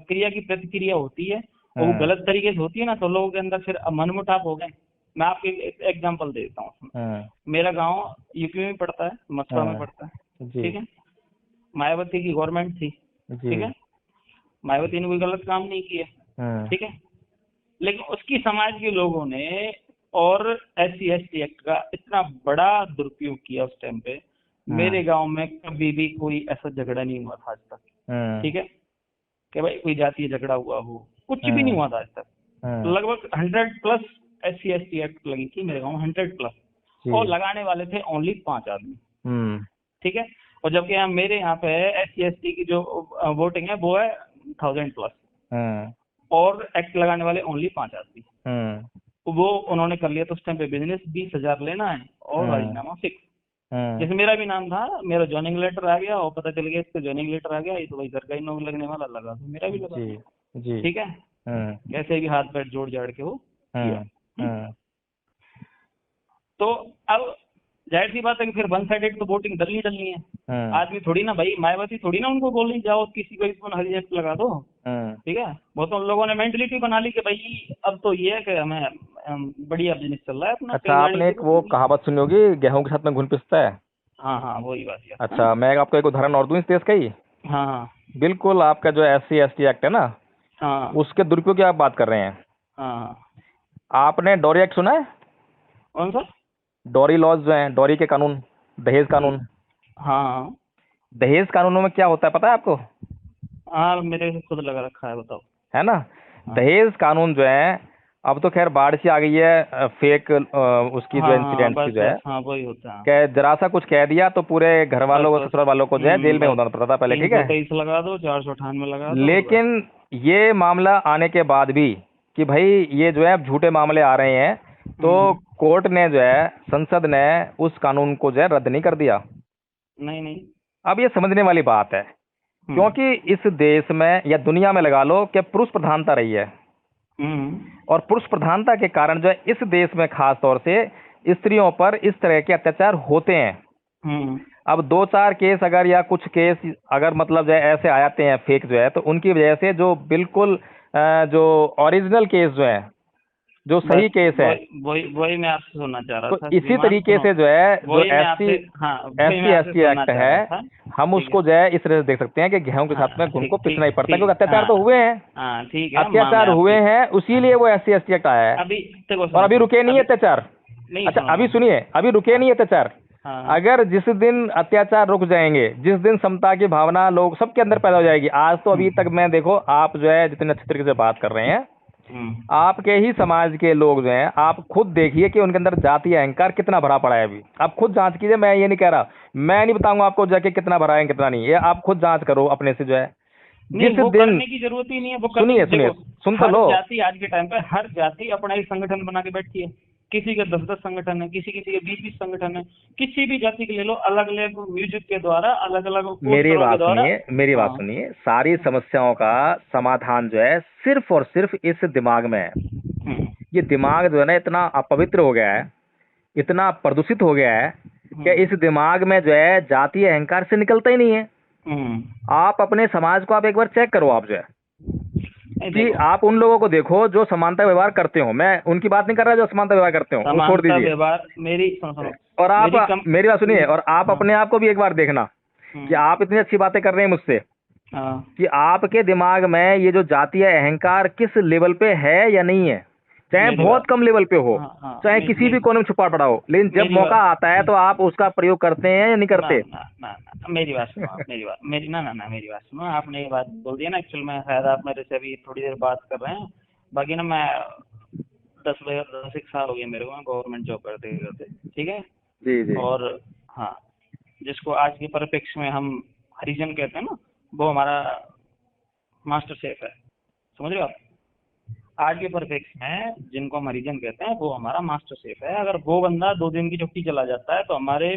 क्रिया की प्रतिक्रिया होती है और वो गलत तरीके से होती है ना, तो लोगों के अंदर फिर मनमुटाव हो गए। मैं आपको एक एग्जांपल देता हूँ। मेरा गांव यूपी में पड़ता है, मथुरा में पड़ता है, ठीक है। मायावती की गवर्नमेंट थी, ठीक है, मायावती ने कोई गलत काम नहीं किया, ठीक है, लेकिन उसकी समाज के लोगों ने और SC/ST एक्ट का इतना बड़ा दुरुपयोग किया उस टाइम पे। मेरे गांव में कभी भी कोई ऐसा झगड़ा नहीं हुआ था आज तक, ठीक है, कि भाई कोई जातीय झगड़ा हुआ हो, कुछ भी नहीं हुआ था आज तक। लगभग 100+ SC/ST एक्ट लगी थी मेरे गांव में, 100+, और लगाने वाले थे ओनली 5 आदमी, ठीक है। और जबकि मेरे यहाँ पे SC/ST की जो वोटिंग है वो है 1000+, और एक्ट लगाने वाले ओनली 5 आदमी। वो उन्होंने कर लिया तो उस टाइम पे बिजनेस 20,000 लेना है और राजीनामा फिक्स। जैसे मेरा भी नाम था, मेरा ज्वाइनिंग लेटर आ गया और पता चल गया इसका ज्वाइनिंग लेटर आ गया, ये तो भाई सरकारी नौकरी लगने वाला, लगा तो मेरा भी लगा, ठीक है। कैसे भी हाथ पैर जोड़ जाड़ के वो किया। तो अब जाहिर सी बात है कि फिर 1 साइडेड तो वोटिंग डलनी है। आदमी थोड़ी ना, भाई मायावती थोड़ी ना उनको बोल रही जाओ किसी को इसमें हरी एक्ट लगा दो, ठीक है। वो तो उन लोगों ने मेंटलिटी बना ली कि भाई अब तो ये है कि हमें बढ़िया बिजनेस चल रहा है अपना। अच्छा, आपने एक वो कहावत सुनी होगी, गेहूं के साथ में घुन पिसता है। हाँ वही बात है। अच्छा, मैं आपको एक उदाहरण और दूं इस देश का ही। हाँ बिल्कुल, आपका जो SC/ST एक्ट है ना, उसके दुरुपयोग की आप बात कर रहे हैं। आपने डॉरी एक्ट सुना है? कौन सा? डॉरी लॉज जो है, डॉरी के कानून, दहेज कानून। हाँ, दहेज कानूनों में क्या होता है पता है आपको? हाँ मेरे से खुद लगा रखा है, बताओ। है ना, दहेज कानून जो है, अब तो खैर बाढ़ सी आ गई है, फेक उसकी जो इंसिडेंट की जो है, हाँ वही होता है। क्या जरा सा कुछ कह दिया तो पूरे घर वालों को, ससुराल वालों को जो है जेल में होना पड़ता था पहले, ठीक है। 323 लगा दो, 498 लगा दो। लेकिन ये मामला आने के बाद भी कि भाई ये जो है अब झूठे मामले आ रहे हैं, तो कोर्ट ने जो है, संसद ने उस कानून को जो है रद्द नहीं कर दिया। नहीं। अब ये समझने वाली बात है, क्योंकि इस देश में या दुनिया में लगा लो कि पुरुष प्रधानता रही है, और पुरुष प्रधानता के कारण जो है इस देश में खास तौर से स्त्रियों पर इस तरह के अत्याचार होते हैं। अब 2-4 केस अगर या कुछ केस अगर मतलब जो है ऐसे आ जाते हैं फेक जो है, तो उनकी वजह से जो बिल्कुल जो ओरिजिनल केस जो है, जो सही केस है, वही मैं आपसे सुनना चाह रहा था। तो इसी तरीके से जो है जो SC/ST एक्ट है, हम उसको जो है इस तरह से देख सकते हैं कि गेहूं के साथ में घुन को पिसना ही पड़ता है, क्योंकि अत्याचार तो हुए हैं। ठीक है, अत्याचार हुए हैं, उसीलिए वो SC/ST एक्ट आया है, और अभी रुके नहीं अत्याचार। अच्छा, अभी सुनिए, अभी रुके नहीं अत्याचार। अगर जिस दिन अत्याचार रुक जाएंगे, जिस दिन समता की भावना लोग सबके अंदर पैदा हो जाएगी। आज तो अभी तक मैं देखो, आप जो है जितने अच्छे तरीके से बात कर रहे हैं, आपके ही समाज के लोग जो हैं, आप खुद देखिए कि उनके अंदर जातीय अहंकार कितना भरा पड़ा है। अभी आप खुद जांच कीजिए, मैं ये नहीं कह रहा, मैं नहीं बताऊंगा आपको जाके कितना भरा है कितना नहीं, ये आप खुद जांच करो अपने से जो है। जिस दिन करने की जरूरत ही नहीं है, वो सुनिए सुन तो लो। जाति आज के टाइम पे हर जाति अपना एक संगठन बना के बैठी है। किसी के 10-10 संगठन है, किसी के 20-20 संगठन है। किसी भी जाति के ले लो, अलग अलग म्यूजिक के द्वारा, अलग अलग मेरी बात सुनिए, सारी समस्याओं का समाधान जो है सिर्फ और सिर्फ इस दिमाग में है। ये दिमाग जो है ना, इतना अपवित्र हो गया है, इतना प्रदूषित हो गया है कि इस दिमाग में जो है जातीय अहंकार से निकलता ही नहीं है। आप अपने समाज को आप एक बार चेक करो, आप जो है कि आप उन लोगों को देखो जो समानता व्यवहार करते हो। मैं उनकी बात नहीं कर रहा जो समानता व्यवहार करते हो, वो छोड़ दीजिए। और आप मेरी बात सुनिए, और आप अपने आप को भी एक बार देखना कि आप इतनी अच्छी बातें कर रहे हैं मुझसे, कि आपके दिमाग में ये जो जातीय अहंकार किस लेवल पे है या नहीं है। चाहे मेरी बहुत बात, कम लेवल पे हो, हाँ हाँ, चाहे किसी भी मेरी कोने में छुपा पड़ा हो, लेकिन जब मेरी मौका बात, आता है तो आप उसका प्रयोग करते हैं या नहीं ना करते? ना ना ना, मेरी बात सुनो आप, मेरी बात, मेरी ना ना ना मेरी बात सुनो, आपने ये बात बोल दिया ना, एक्चुअल में शायद आप मेरे से अभी थोड़ी देर बात कर रहे हैं, बाकी ना मैं 10 साल हो गए मेरे को गवर्नमेंट जॉब करते करते, ठीक है। जी जी। और हाँ, जिसको आज के परिप्रेक्ष्य में हम हरिजन कहते हैं ना, वो हमारा मास्टर शेफ है, समझ रहे हो आप। आज के परिप्रेक्ष्य में जिनको हम हरिजन कहते हैं वो हमारा मास्टर शेफ है। अगर वो बंदा 2 दिन की छुट्टी चला जाता है तो हमारे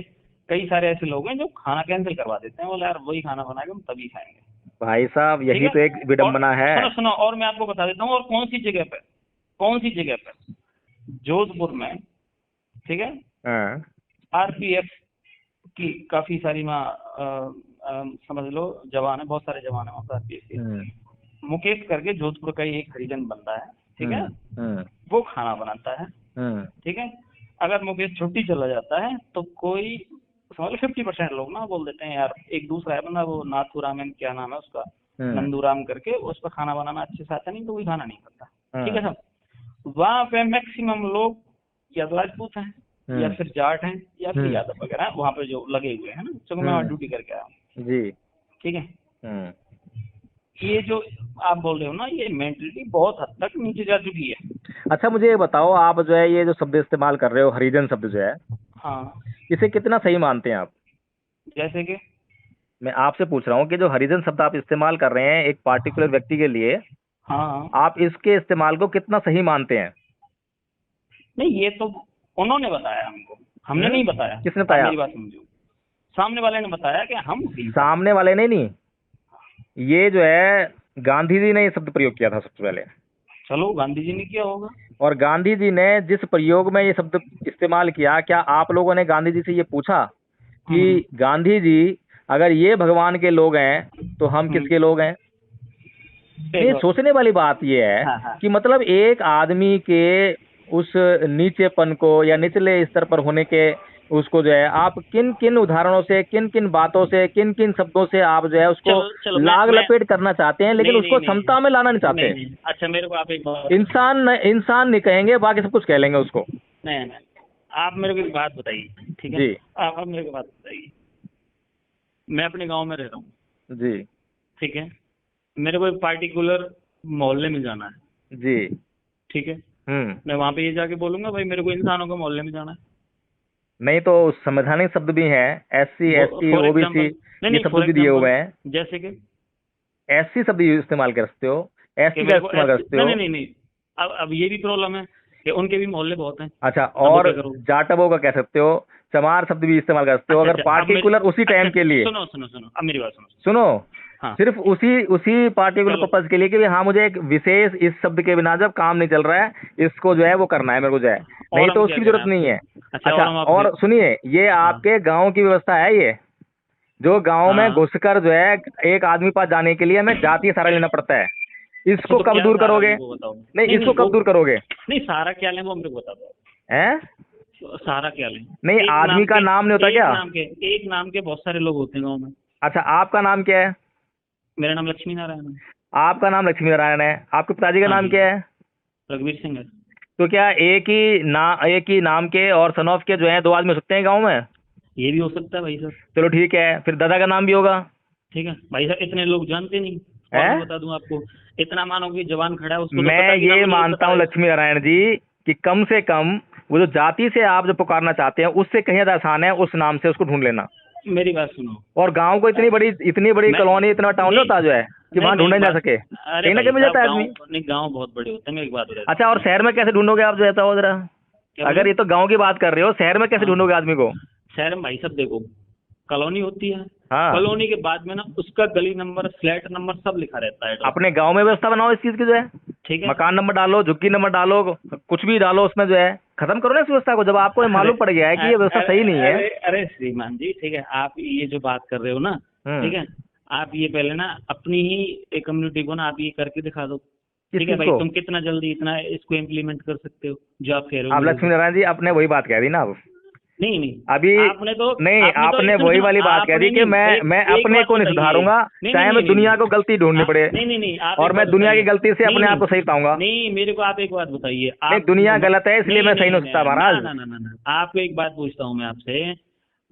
कई सारे ऐसे लोग हैं जो खाना कैंसिल करवा देते हैं, बोले यार वही खाना बनाएंगे हम तभी खाएंगे, भाई साहब ठीक यही है। तो एक और विडंबना है। सुनो सुनो, और मैं आपको बता देता हूँ, और कौन सी जगह पे, जोधपुर में, ठीक है, हाँ। आरपीएफ की काफी सारी समझ लो जवान है, बहुत सारे जवान है वहाँ पर आरपीएफ के। हम्म, मुकेश करके जोधपुर का ही एक हरिजन बंदा है, ठीक है, हम्म, वो खाना बनाता है, हम्म, ठीक है। अगर मुकेश छुट्टी चला जाता है तो कोई समझ लो 50% लोग ना बोल देते हैं यार, एक दूसरा है बंदा वो नाथूराम, क्या नाम है उसका, नंदूराम करके, उस पर खाना बनाना अच्छे से आता नहीं तो कोई खाना नहीं खाता, ठीक है सब। वहाँ पे मैक्सिमम लोग या तो राजपूत हैं या फिर जाट हैं या फिर यादव वगैरह हैं, वहाँ पे जो लगे हुए हैं ना, चलो मैं वहाँ ड्यूटी करके आया हूँ, जी। ठीक है। ये जो आप बोल रहे हो ना, ये मेंटलिटी बहुत हद तक नीचे जा चुकी है। अच्छा मुझे ये बताओ, आप जो है ये जो शब्द इस्तेमाल कर रहे हो हरिजन शब्द जो है, हाँ, इसे कितना सही मानते हैं आप? जैसे कि मैं आपसे पूछ रहा हूँ कि जो हरिजन शब्द आप इस्तेमाल कर रहे हैं एक पार्टिकुलर व्यक्ति के लिए, हाँ, आप इसके इस्तेमाल को कितना सही मानते हैं? नहीं ये तो उन्होंने बताया हमको, हमने नहीं बताया। किसने आप बताया? मेरी बात समझो, सामने वाले ने बताया कि हम सामने वाले ने नहीं, ये जो है गांधी जी ने ये शब्द प्रयोग किया था सबसे पहले। चलो गांधी जी ने किया होगा। और गांधी जी ने जिस प्रयोग में ये शब्द इस्तेमाल किया, क्या आप लोगों ने गांधी जी से ये पूछा कि गांधी जी अगर ये भगवान के लोग हैं तो हम किसके लोग हैं? ये सोचने वाली बात ये है हाँ। कि मतलब एक आदमी के उस नीचेपन को या निचले स्तर पर होने के उसको जो है आप किन किन उदाहरणों से, किन किन बातों से, किन किन शब्दों से आप जो है उसको चलो लाग लपेट करना चाहते हैं, लेकिन उसको समता में लाना नहीं चाहते। नहीं। अच्छा मेरे को आप एक बात, इंसान नहीं कहेंगे, बाकी सब कुछ कह लेंगे उसको। नहीं आप मेरे को एक बात बताइए, ठीक है जी। आप मेरे को बात बताइए, मैं अपने गांव में रह रहा हूँ, जी ठीक है, मेरे को एक पार्टिकुलर मोहल्ले में जाना है, जी। ठीक है, मैं वहां पे ये जाके बोलूंगा भाई मेरे को इंसानों के मोहल्ले में जाना है? नहीं तो संवैधानिक शब्द भी हैं, SC ST for OBC example, ये शब्द भी दिए हुए हैं। जैसे कि SC शब्द इस्तेमाल कर सकते हो, SC का इस्तेमाल कर सकते हो। नहीं अब ये भी प्रॉब्लम है कि उनके भी मोहल्ले बहुत हैं। अच्छा, और जाटवों का कह सकते हो, चमार शब्द भी इस्तेमाल कर सकते हो। अगर पार्टिकुलर उसी टाइम के लिए, सुनो अब मेरी बात सुनो, हाँ। सिर्फ उसी पार्टिकुलर पर्पज के लिए कि हाँ मुझे एक विशेष इस शब्द के बिना जब काम नहीं चल रहा है, इसको जो है वो करना है मेरे को जो है, नहीं तो उसकी जरूरत नहीं है। अच्छा और सुनिए, ये आपके गांव की व्यवस्था है, ये जो गांव में घुसकर जो है एक आदमी पास जाने के लिए हमें जातीय सहारा लेना पड़ता है, इसको कब दूर करोगे? नहीं इसको कब दूर करोगे? नहीं सहारा क्या लें वो मेरे को बता दो, हैं? सहारा क्या लें? नहीं आदमी का नाम नहीं होता क्या? एक नाम के बहुत सारे लोग होते हैं गाँव में। अच्छा आपका नाम क्या है? मेरा नाम लक्ष्मी नारायण है। आपका नाम लक्ष्मी नारायण है, आपके पिताजी का नाम क्या है? रघुवीर सिंह है। तो क्या एक ही नाम के और सन ऑफ के जो है 2 आदमी हो सकते हैं गांव में? ये भी हो सकता है भाई साहब। चलो ठीक है, फिर दादा का नाम भी होगा। ठीक है भाई साहब, इतने लोग जानते नहीं, मैं बता दूं आपको, इतना मानो कि जवान खड़ा है उसको मैं ये मानता हूँ लक्ष्मी नारायण जी कि कम से कम वो जो जाति से आप जो पुकारना चाहते हैं उससे कहीं ज्यादा आसान है उस नाम से उसको ढूंढ लेना। मेरी बात सुनो, और गांव को इतनी बड़ी कॉलोनी, इतना टाउन होता जो है कि वहाँ ढूंढने जा सके, कहीं ना कहीं मिल जाता है आदमी। नहीं गाँव बहुत बड़े होते हैं, मेरी बात। अच्छा और शहर में कैसे ढूंढोगे आप, जो है तो जरा, अगर ये तो गाँव की बात कर रहे हो, शहर में कैसे ढूंढोगे आदमी को? शहर में भाई साहब देखो, कॉलोनी होती है, हाँ। कॉलोनी के बाद में ना उसका गली नंबर, फ्लैट नंबर सब लिखा रहता है। अपने गांव में व्यवस्था बनाओ इस चीज की जो है, ठीक है, मकान नंबर डालो, झुग्गी नंबर डालो, कुछ भी डालो उसमें जो है, खत्म करो ना इस व्यवस्था को, जब आपको मालूम पड़ गया है कि ये व्यवस्था सही नहीं है। अरे श्रीमान जी, ठीक है, आप ये जो बात कर रहे हो ना, ठीक है, आप ये पहले ना अपनी ही एक कम्युनिटी को ना आप ये करके दिखा दो, ठीक है भाई, तुम कितना जल्दी इतना इसको इम्प्लीमेंट कर सकते हो जो आप कह रहे हो। आप लक्ष्मी नारायण जी अपने वही बात कह दी ना, आप नहीं नहीं, अभी आपने तो आपने सुनो, वही सुनो, वाली बात कह दी कि मैं एक अपने बात को नहीं बताइए। सुधारूंगा, नहीं चाहे नहीं मैं नहीं दुनिया नहीं, को गलती ढूंढनी पड़े, नहीं नहीं नहीं, आप और एक मैं बात दुनिया की बताइए। गलती से नहीं अपने आप को नहीं सही पाऊंगा। नहीं, मेरे को आप एक बात बताइए। नहीं, दुनिया गलत है इसलिए मैं सही नहीं हो सकता ना महाराज। ना ना ना ना, आपको एक बात पूछता हूँ मैं आपसे।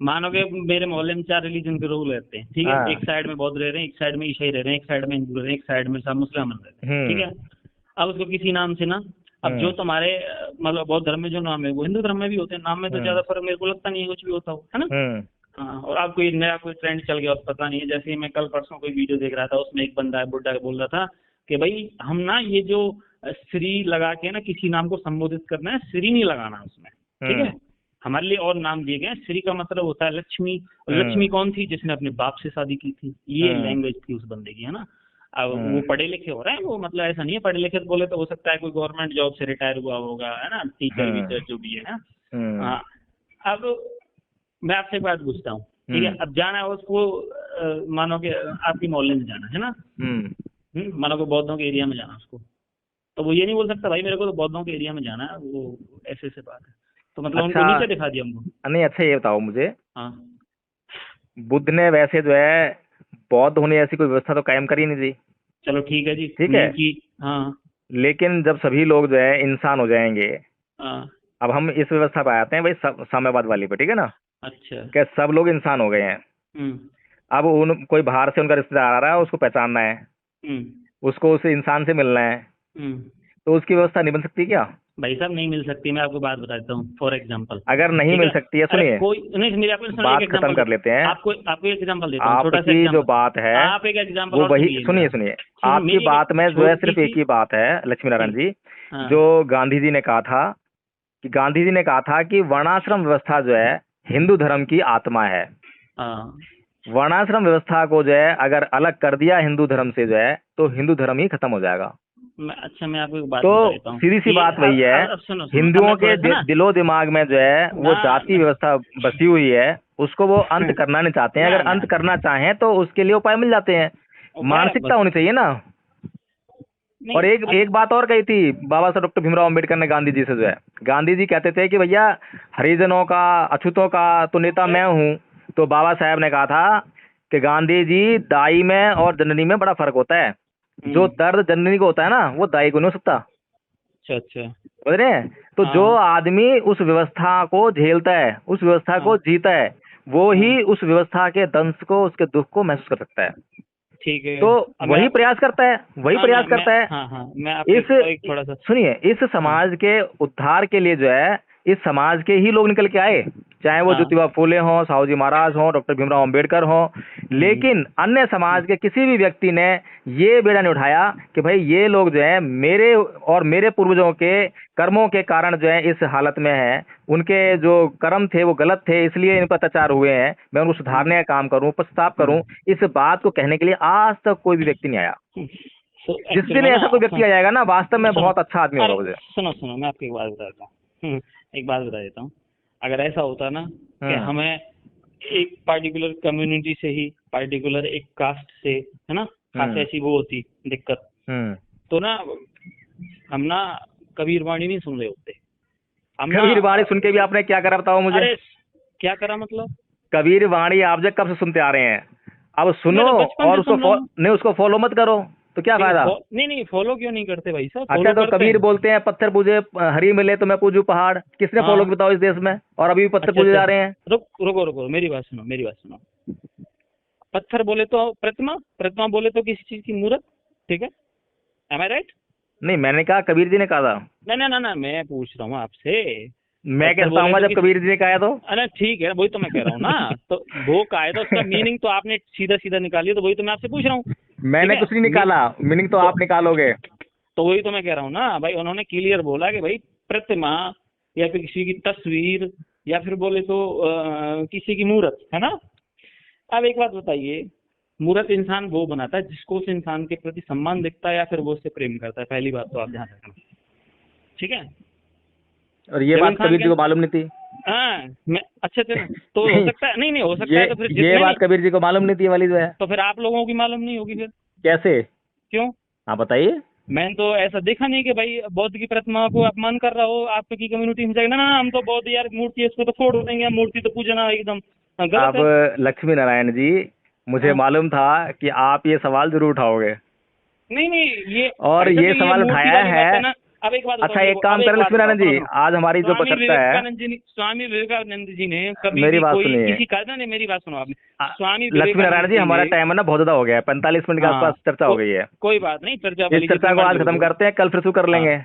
मानो कि मेरे मोहल्ले में 4 रिलीजन के लोग रहते हैं, ठीक है। हाँ। एक साइड में बौद्ध रह रहे हैं, एक साइड में ईसाई रह रहे हैं, एक साइड में हिंदू रह रहे हैं, एक साइड में सब मुसलमान रह रहे हैं, ठीक है। अब उसको किसी नाम से ना, अब जो तुम्हारे मतलब बौद्ध धर्म में जो नाम है वो हिंदू धर्म में भी होते हैं, नाम में तो ज्यादा फर्क मेरे को लगता नहीं है, कुछ भी होता हो, है ना। हाँ, और अब कोई नया कोई ट्रेंड चल गया और पता नहीं है। जैसे ही मैं कल परसों कोई वीडियो देख रहा था, उसमें एक बंदा बुड्ढा बोल रहा था कि भाई हम ना ये जो श्री लगा के ना किसी नाम को संबोधित करना है, श्री नहीं लगाना उसमें, ठीक है। हमारे लिए और नाम दिए गए हैं। श्री का मतलब होता है लक्ष्मी, और लक्ष्मी कौन थी? जिसने अपने बाप से शादी की थी, ये लैंग्वेज थी उस बंदे की, है ना। अब वो पढ़े लिखे हो रहे हैं, वो मतलब ऐसा नहीं है, पढ़े लिखे बोले तो हो सकता है कोई गवर्नमेंट जॉब से रिटायर हुआ होगा, है ना, टीचर वीचर जो भी है ना। हाँ, अब मैं आपसे एक बात पूछता हूँ, ठीक है। अब जाना है उसको, मानो कि आपकी मोहल्ले में जाना है ना, मानो कि बौद्धों के एरिया में जाना उसको, तो वो ये नहीं बोल सकता भाई मेरे को तो बौद्धों के एरिया में जाना है, वो ऐसे ऐसे बात है। तो मतलब उनको नीचे दिखा दिया हमको। नहीं, अच्छा ये बताओ मुझे, हाँ, बुद्ध ने वैसे जो है बौद्ध होने ऐसी कोई व्यवस्था तो कायम करी नहीं थी, चलो ठीक है जी, ठीक नहीं है। की। हाँ लेकिन जब सभी लोग जो है इंसान हो जाएंगे, हाँ, अब हम इस व्यवस्था पे आते हैं भाई, साम्यवाद वाली पे, ठीक है ना। अच्छा। क्या सब लोग इंसान हो गए हैं, हम्म अब उन कोई बाहर से उनका रिश्तेदार आ रहा है, उसको पहचानना है, हम्म उसको उस इंसान से मिलना है, हम्म तो उसकी व्यवस्था नहीं बन सकती क्या? भाई साहब नहीं मिल सकती। मैं आपको बात बताता हूँ, फॉर एग्जाम्पल, अगर नहीं ठीक मिल है। सकती है, अरे सुनिए, कोई नहीं, मेरी आपको सुनो, एक बात खत्म एग्जाम्पल कर लेते हैं। आपको आपको एक एग्जाम्पल देता हूँ, छोटा सा आपकी जो एग्जाम्पल। बात है आप एक एग्जाम्पल वो और वही, सुनिए सुनिए मेरा। सुनिए, सुनो आपकी मेरी बात में जो है छोटी सिर्फ एक सी। ही बात है लक्ष्मी नारायण जी, हाँ जो गांधी जी ने कहा था, कि गांधी जी ने कहा था कि वर्णाश्रम व्यवस्था जो है हिंदू धर्म की आत्मा है। हाँ, वर्णाश्रम व्यवस्था को जो है अगर अलग कर दिया हिंदू धर्म से जो है, तो हिंदू धर्म ही खत्म हो जाएगा। अच्छा मैं आपको एक बात तो बता देता हूँ। सीधी सी ये बात वही है, अब सुनो सुनो, अब हिंदुओं मैं के थोड़ा सा ना दिलो दिमाग में जो है वो ना जाति व्यवस्था बसी हुई है, उसको वो अंत करना नहीं चाहते हैं। ना अगर ना अंत करना चाहें तो उसके लिए उपाय मिल जाते हैं, उपाय मानसिकता बस होनी चाहिए ना। और नहीं। एक बात और कही थी बाबा साहब डॉक्टर भीमराव अम्बेडकर ने गांधी जी से जो है, गांधी जी कहते थे कि भैया हरिजनों का, अछूतों का तो नेता मैं हूँ, तो बाबा साहब ने कहा था कि गांधी जी, दाई में और जननी में बड़ा फर्क होता है, जो दर्द जननी को होता है ना वो दाई को नहीं हो सकता, अच्छा अच्छा, समझ रहे हैं। तो जो हाँ आदमी उस व्यवस्था को झेलता है, उस व्यवस्था हाँ को जीता है, वो हाँ, ही उस व्यवस्था के दंश को, उसके दुख को महसूस कर सकता है। ठीक है। तो अब मैं वही आप प्रयास करता है, वही हाँ प्रयास करता है। हाँ हाँ, मैं आपको इस एक थोड़ा सा। सुनिए, इस हाँ समाज के उद्धार के लिए जो है इस समाज के ही लोग निकल के आए, चाहे वो हाँ, ज्योतिबा फूले हों, साहू जी महाराज हों, डॉक्टर भीमराव अंबेडकर हों, लेकिन अन्य समाज के किसी भी व्यक्ति ने ये बेड़ा नहीं उठाया कि भाई ये लोग जो है मेरे और मेरे पूर्वजों के कर्मों के कारण जो है इस हालत में है, उनके जो कर्म थे वो गलत थे, इसलिए इन पर अत्याचार हुए हैं, मैं उनको सुधारने का काम करूं, पश्चाताप करूं। इस बात को कहने के लिए आज तक कोई भी व्यक्ति नहीं आया। तो जिस एक्चुअल दिन में ना ऐसा कोई व्यक्ति आ जाएगा ना, वास्तव में सुनो, बहुत अच्छा आदमी होगा अरे मुझे। सुनो सुनो, मैं आपको एक बात बता देता हूँ। एक बात बता देता हूँ। अगर ऐसा होता ना कि हमें एक पार्टिकुलर कम्युनिटी से ही, पार्टिकुलर एक कास्ट से, है ना, खास ऐसी वो होती दिक्कत, तो ना हम ना कबीर वाणी नहीं सुन रहे होते। हम ना कबीर वाणी सुन के भी आपने क्या करा बताओ मुझे? अरे क्या करा मतलब? कबीर वाणी आप जब कब से सुनते आ रहे हैं, अब सुनो मैं तो बचपन और से सुन रहा हूँ। नहीं, उसको फॉलो मत करो तो क्या फायदा? नहीं नहीं, फॉलो क्यों नहीं करते भाई साहब? अच्छा, फॉलो तो करते कबीर हैं। बोलते हैं पत्थर पूजे हरी मिले तो मैं पूजू पहाड़, किसने फॉलो हाँ, बताओ इस देश में? और अभी भी पत्थर अच्छा पूजे जा अच्छा, रहे हैं। रुको रुको, मेरी बात सुनो, मेरी बात सुनो। पत्थर बोले तो प्रतिमा, प्रतिमा बोले तो किसी चीज की मूर्त, ठीक है। एम आई राइट? नहीं, मैंने कहा कबीर जी ने कहा था। ना ना ना ना, मैं पूछ रहा हूँ आपसे। मैं पत्थर कैसे बोले पाऊंगा तो जब कबीर जी ने कहा है तो? अरे ठीक है, वही तो मैं कह रहा हूँ ना। तो वो कायदा, उसका मीनिंग तो आपने सीधा सीधा निकाली, तो वही तो मैं आपसे पूछ रहा हूँ। मैंने ठीक कुछ नहीं है, निकाला, मीनिंग तो आप निकालोगे। तो वही तो मैं कह रहा हूँ ना भाई, उन्होंने क्लियर बोला कि भाई प्रतिमा या फिर किसी की तस्वीर या फिर बोले तो किसी की मूर्त, है ना। अब एक बात बताइए, मूर्त इंसान वो बनाता है जिसको उस इंसान के प्रति सम्मान दिखता है या फिर वो उससे प्रेम करता है। पहली बात तो आप ध्यान रखना, ठीक है। और ये जब बात इंसान कबीर के जी को मालूम नहीं थी? हाँ, मैं अच्छा चलो, तो हो नहीं, सकता है, नहीं नहीं हो सकता ये है, तो फिर ये जितने बात कबीर जी को मालूम नहीं थी ये वाली जो है? तो फिर आप लोगों की मालूम नहीं होगी फिर? कैसे? क्यों? आप बताइए। मैंने तो ऐसा देखा नहीं कि भाई बौद्ध की प्रतिमा को अपमान कर रहा हो आपकी कम्युनिटी में जाएगा। ना ना, हम तो बौद्ध यार मूर्ति है, इसको तो फोड़ देंगे, हम मूर्ति तो पूजना एकदम गलत है। अब लक्ष्मी नारायण जी, मुझे हाँ। मालूम था कि आप ये सवाल जरूर उठाओगे, नहीं नहीं, ये और भाई साहब, ये सवाल मूर्ति उठाया वाली बात है। ना। अब एक बात बताओ अच्छा, मेरे एक को, काम अब एक करें बात लक्ष्मी बताओ, नारायण जी, सुनो, आज हमारी जो स्वामी चर्चा है, विवेकानंद जी ने कभी मेरी भी बात कोई सुनिए। किसी का ना, नहीं मेरी बात सुनो आपने, स्वामी लक्ष्मी नारायण जी, हमारा ने- टाइम है ना बहुत ज्यादा हो गया है, 45 मिनट के हाँ, आसपास चर्चा हो गई है। कोई बात नहीं, चर्चा इस वाली चर्चा जितनी को आज मर्जी खत्म हो। करते हैं, कल फिर शुरू कर हाँ। लेंगे,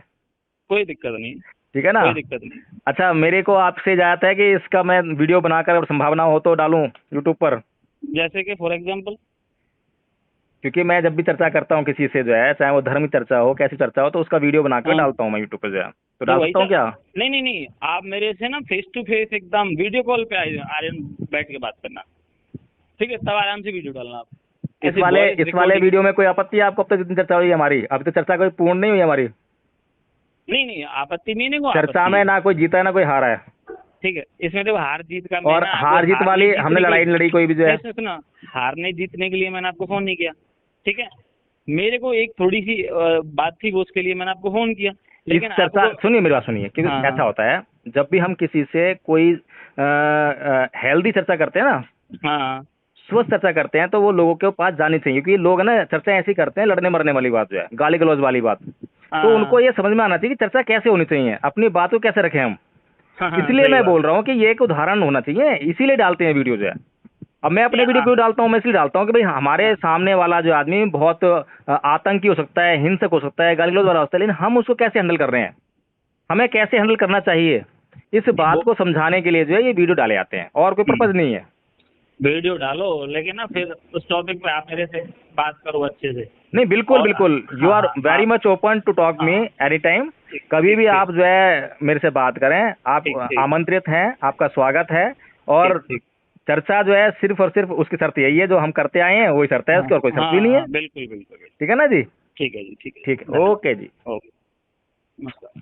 कोई दिक्कत नहीं, ठीक है ना? कोई दिक्कत नहीं। अच्छा, मेरे को आपसे इजाजत है कि इसका मैं वीडियो बनाकर, और संभावना हो तो डालूं यूट्यूब पर, जैसे कि फॉर एग्जाम्पल, क्योंकि मैं जब भी चर्चा करता हूँ किसी से जो है, चाहे वो धर्म की चर्चा हो, कैसी चर्चा हो, तो उसका वीडियो बनाकर हाँ। डालता हूँ मैं यूट्यूब पर जो है, तो तो डाल वही सकता हूँ तो- क्या? नहीं नहीं नहीं, आप मेरे से ना फेस टू फेस एकदम वीडियो कॉल पे आर्यन बैठ के बात करना, ठीक है? तब आराम से वीडियो डालना आप। इस ऐसे वाले voice इस वाले recording- वीडियो में कोई आपत्ति है आपको? अब तक जितनी चर्चा हुई है हमारी, अभी तो चर्चा कोई पूर्ण नहीं हुई हमारी। नहीं नहीं, आपत्ति नहीं को चर्चा आपत्ति में है। ना कोई जीता है ना कोई हारा है, ठीक है, इसमें देखो हार जीत का और मैंने आपको हार जीत वाली जीतने हमने के लड़ाई नहीं लड़ी कोई भी जो है। लिए- सुना, हारने जीतने के लिए मैंने आपको फोन नहीं किया, ठीक है? मेरे को एक थोड़ी सी बात थी वो, उसके लिए मैंने आपको फोन किया, इस लेकिन चर्चा, आपको- सुनिए मेरी बात सुनिए, क्योंकि हाँ, ऐसा हाँ। होता है जब भी हम किसी से कोई हेल्दी चर्चा करते हैं ना, हाँ स्वस्थ चर्चा करते हैं, तो वो लोगों के पास जानी चाहिए, क्योंकि लोग है ना चर्चा ऐसी करते हैं, लड़ने मरने वाली बात जो है, गाली गलौज वाली बात। हाँ, तो उनको ये समझ में आना चाहिए कि चर्चा कैसे होनी चाहिए, अपनी बात को कैसे रखें हम। हाँ, हाँ, इसलिए सही मैं बात बोल है। रहा हूँ कि ये एक उदाहरण होना चाहिए, इसीलिए डालते हैं वीडियो जो है। अब मैं अपने नहीं, वीडियो क्यों डालता हूँ? मैं इसलिए डालता हूँ कि भाई हमारे सामने वाला जो आदमी बहुत आतंकी हो सकता है, हिंसक हो सकता है, गाली गलौज वाला हो सकता है, लेकिन हम उसको कैसे हैंडल कर रहे हैं, हमें कैसे हैंडल करना चाहिए, इस बात को समझाने के लिए जो है ये वीडियो डाले जाते हैं, और कोई पर्पज नहीं है। वीडियो डालो, लेकिन ना फिर उस टॉपिक पे आप मेरे से बात करो अच्छे से। नहीं, बिल्कुल और- बिल्कुल, यू आर हाँ, very much open to talk me any time. कभी भी ठीक, आप जो है मेरे से बात करें, आप ठीक, ठीक। आमंत्रित हैं, आपका स्वागत है। और ठीक, ठीक। चर्चा जो है सिर्फ और सिर्फ उसकी शर्त यही है, जो हम करते आए हैं वही शर्त है उसकी, और कोई शर्त भी नहीं है। बिल्कुल बिल्कुल बिल्कुल। ठीक है ना जी? ठीक है जी, ठीक है। ठीक है, ओके जी। ओके, नमस्कार।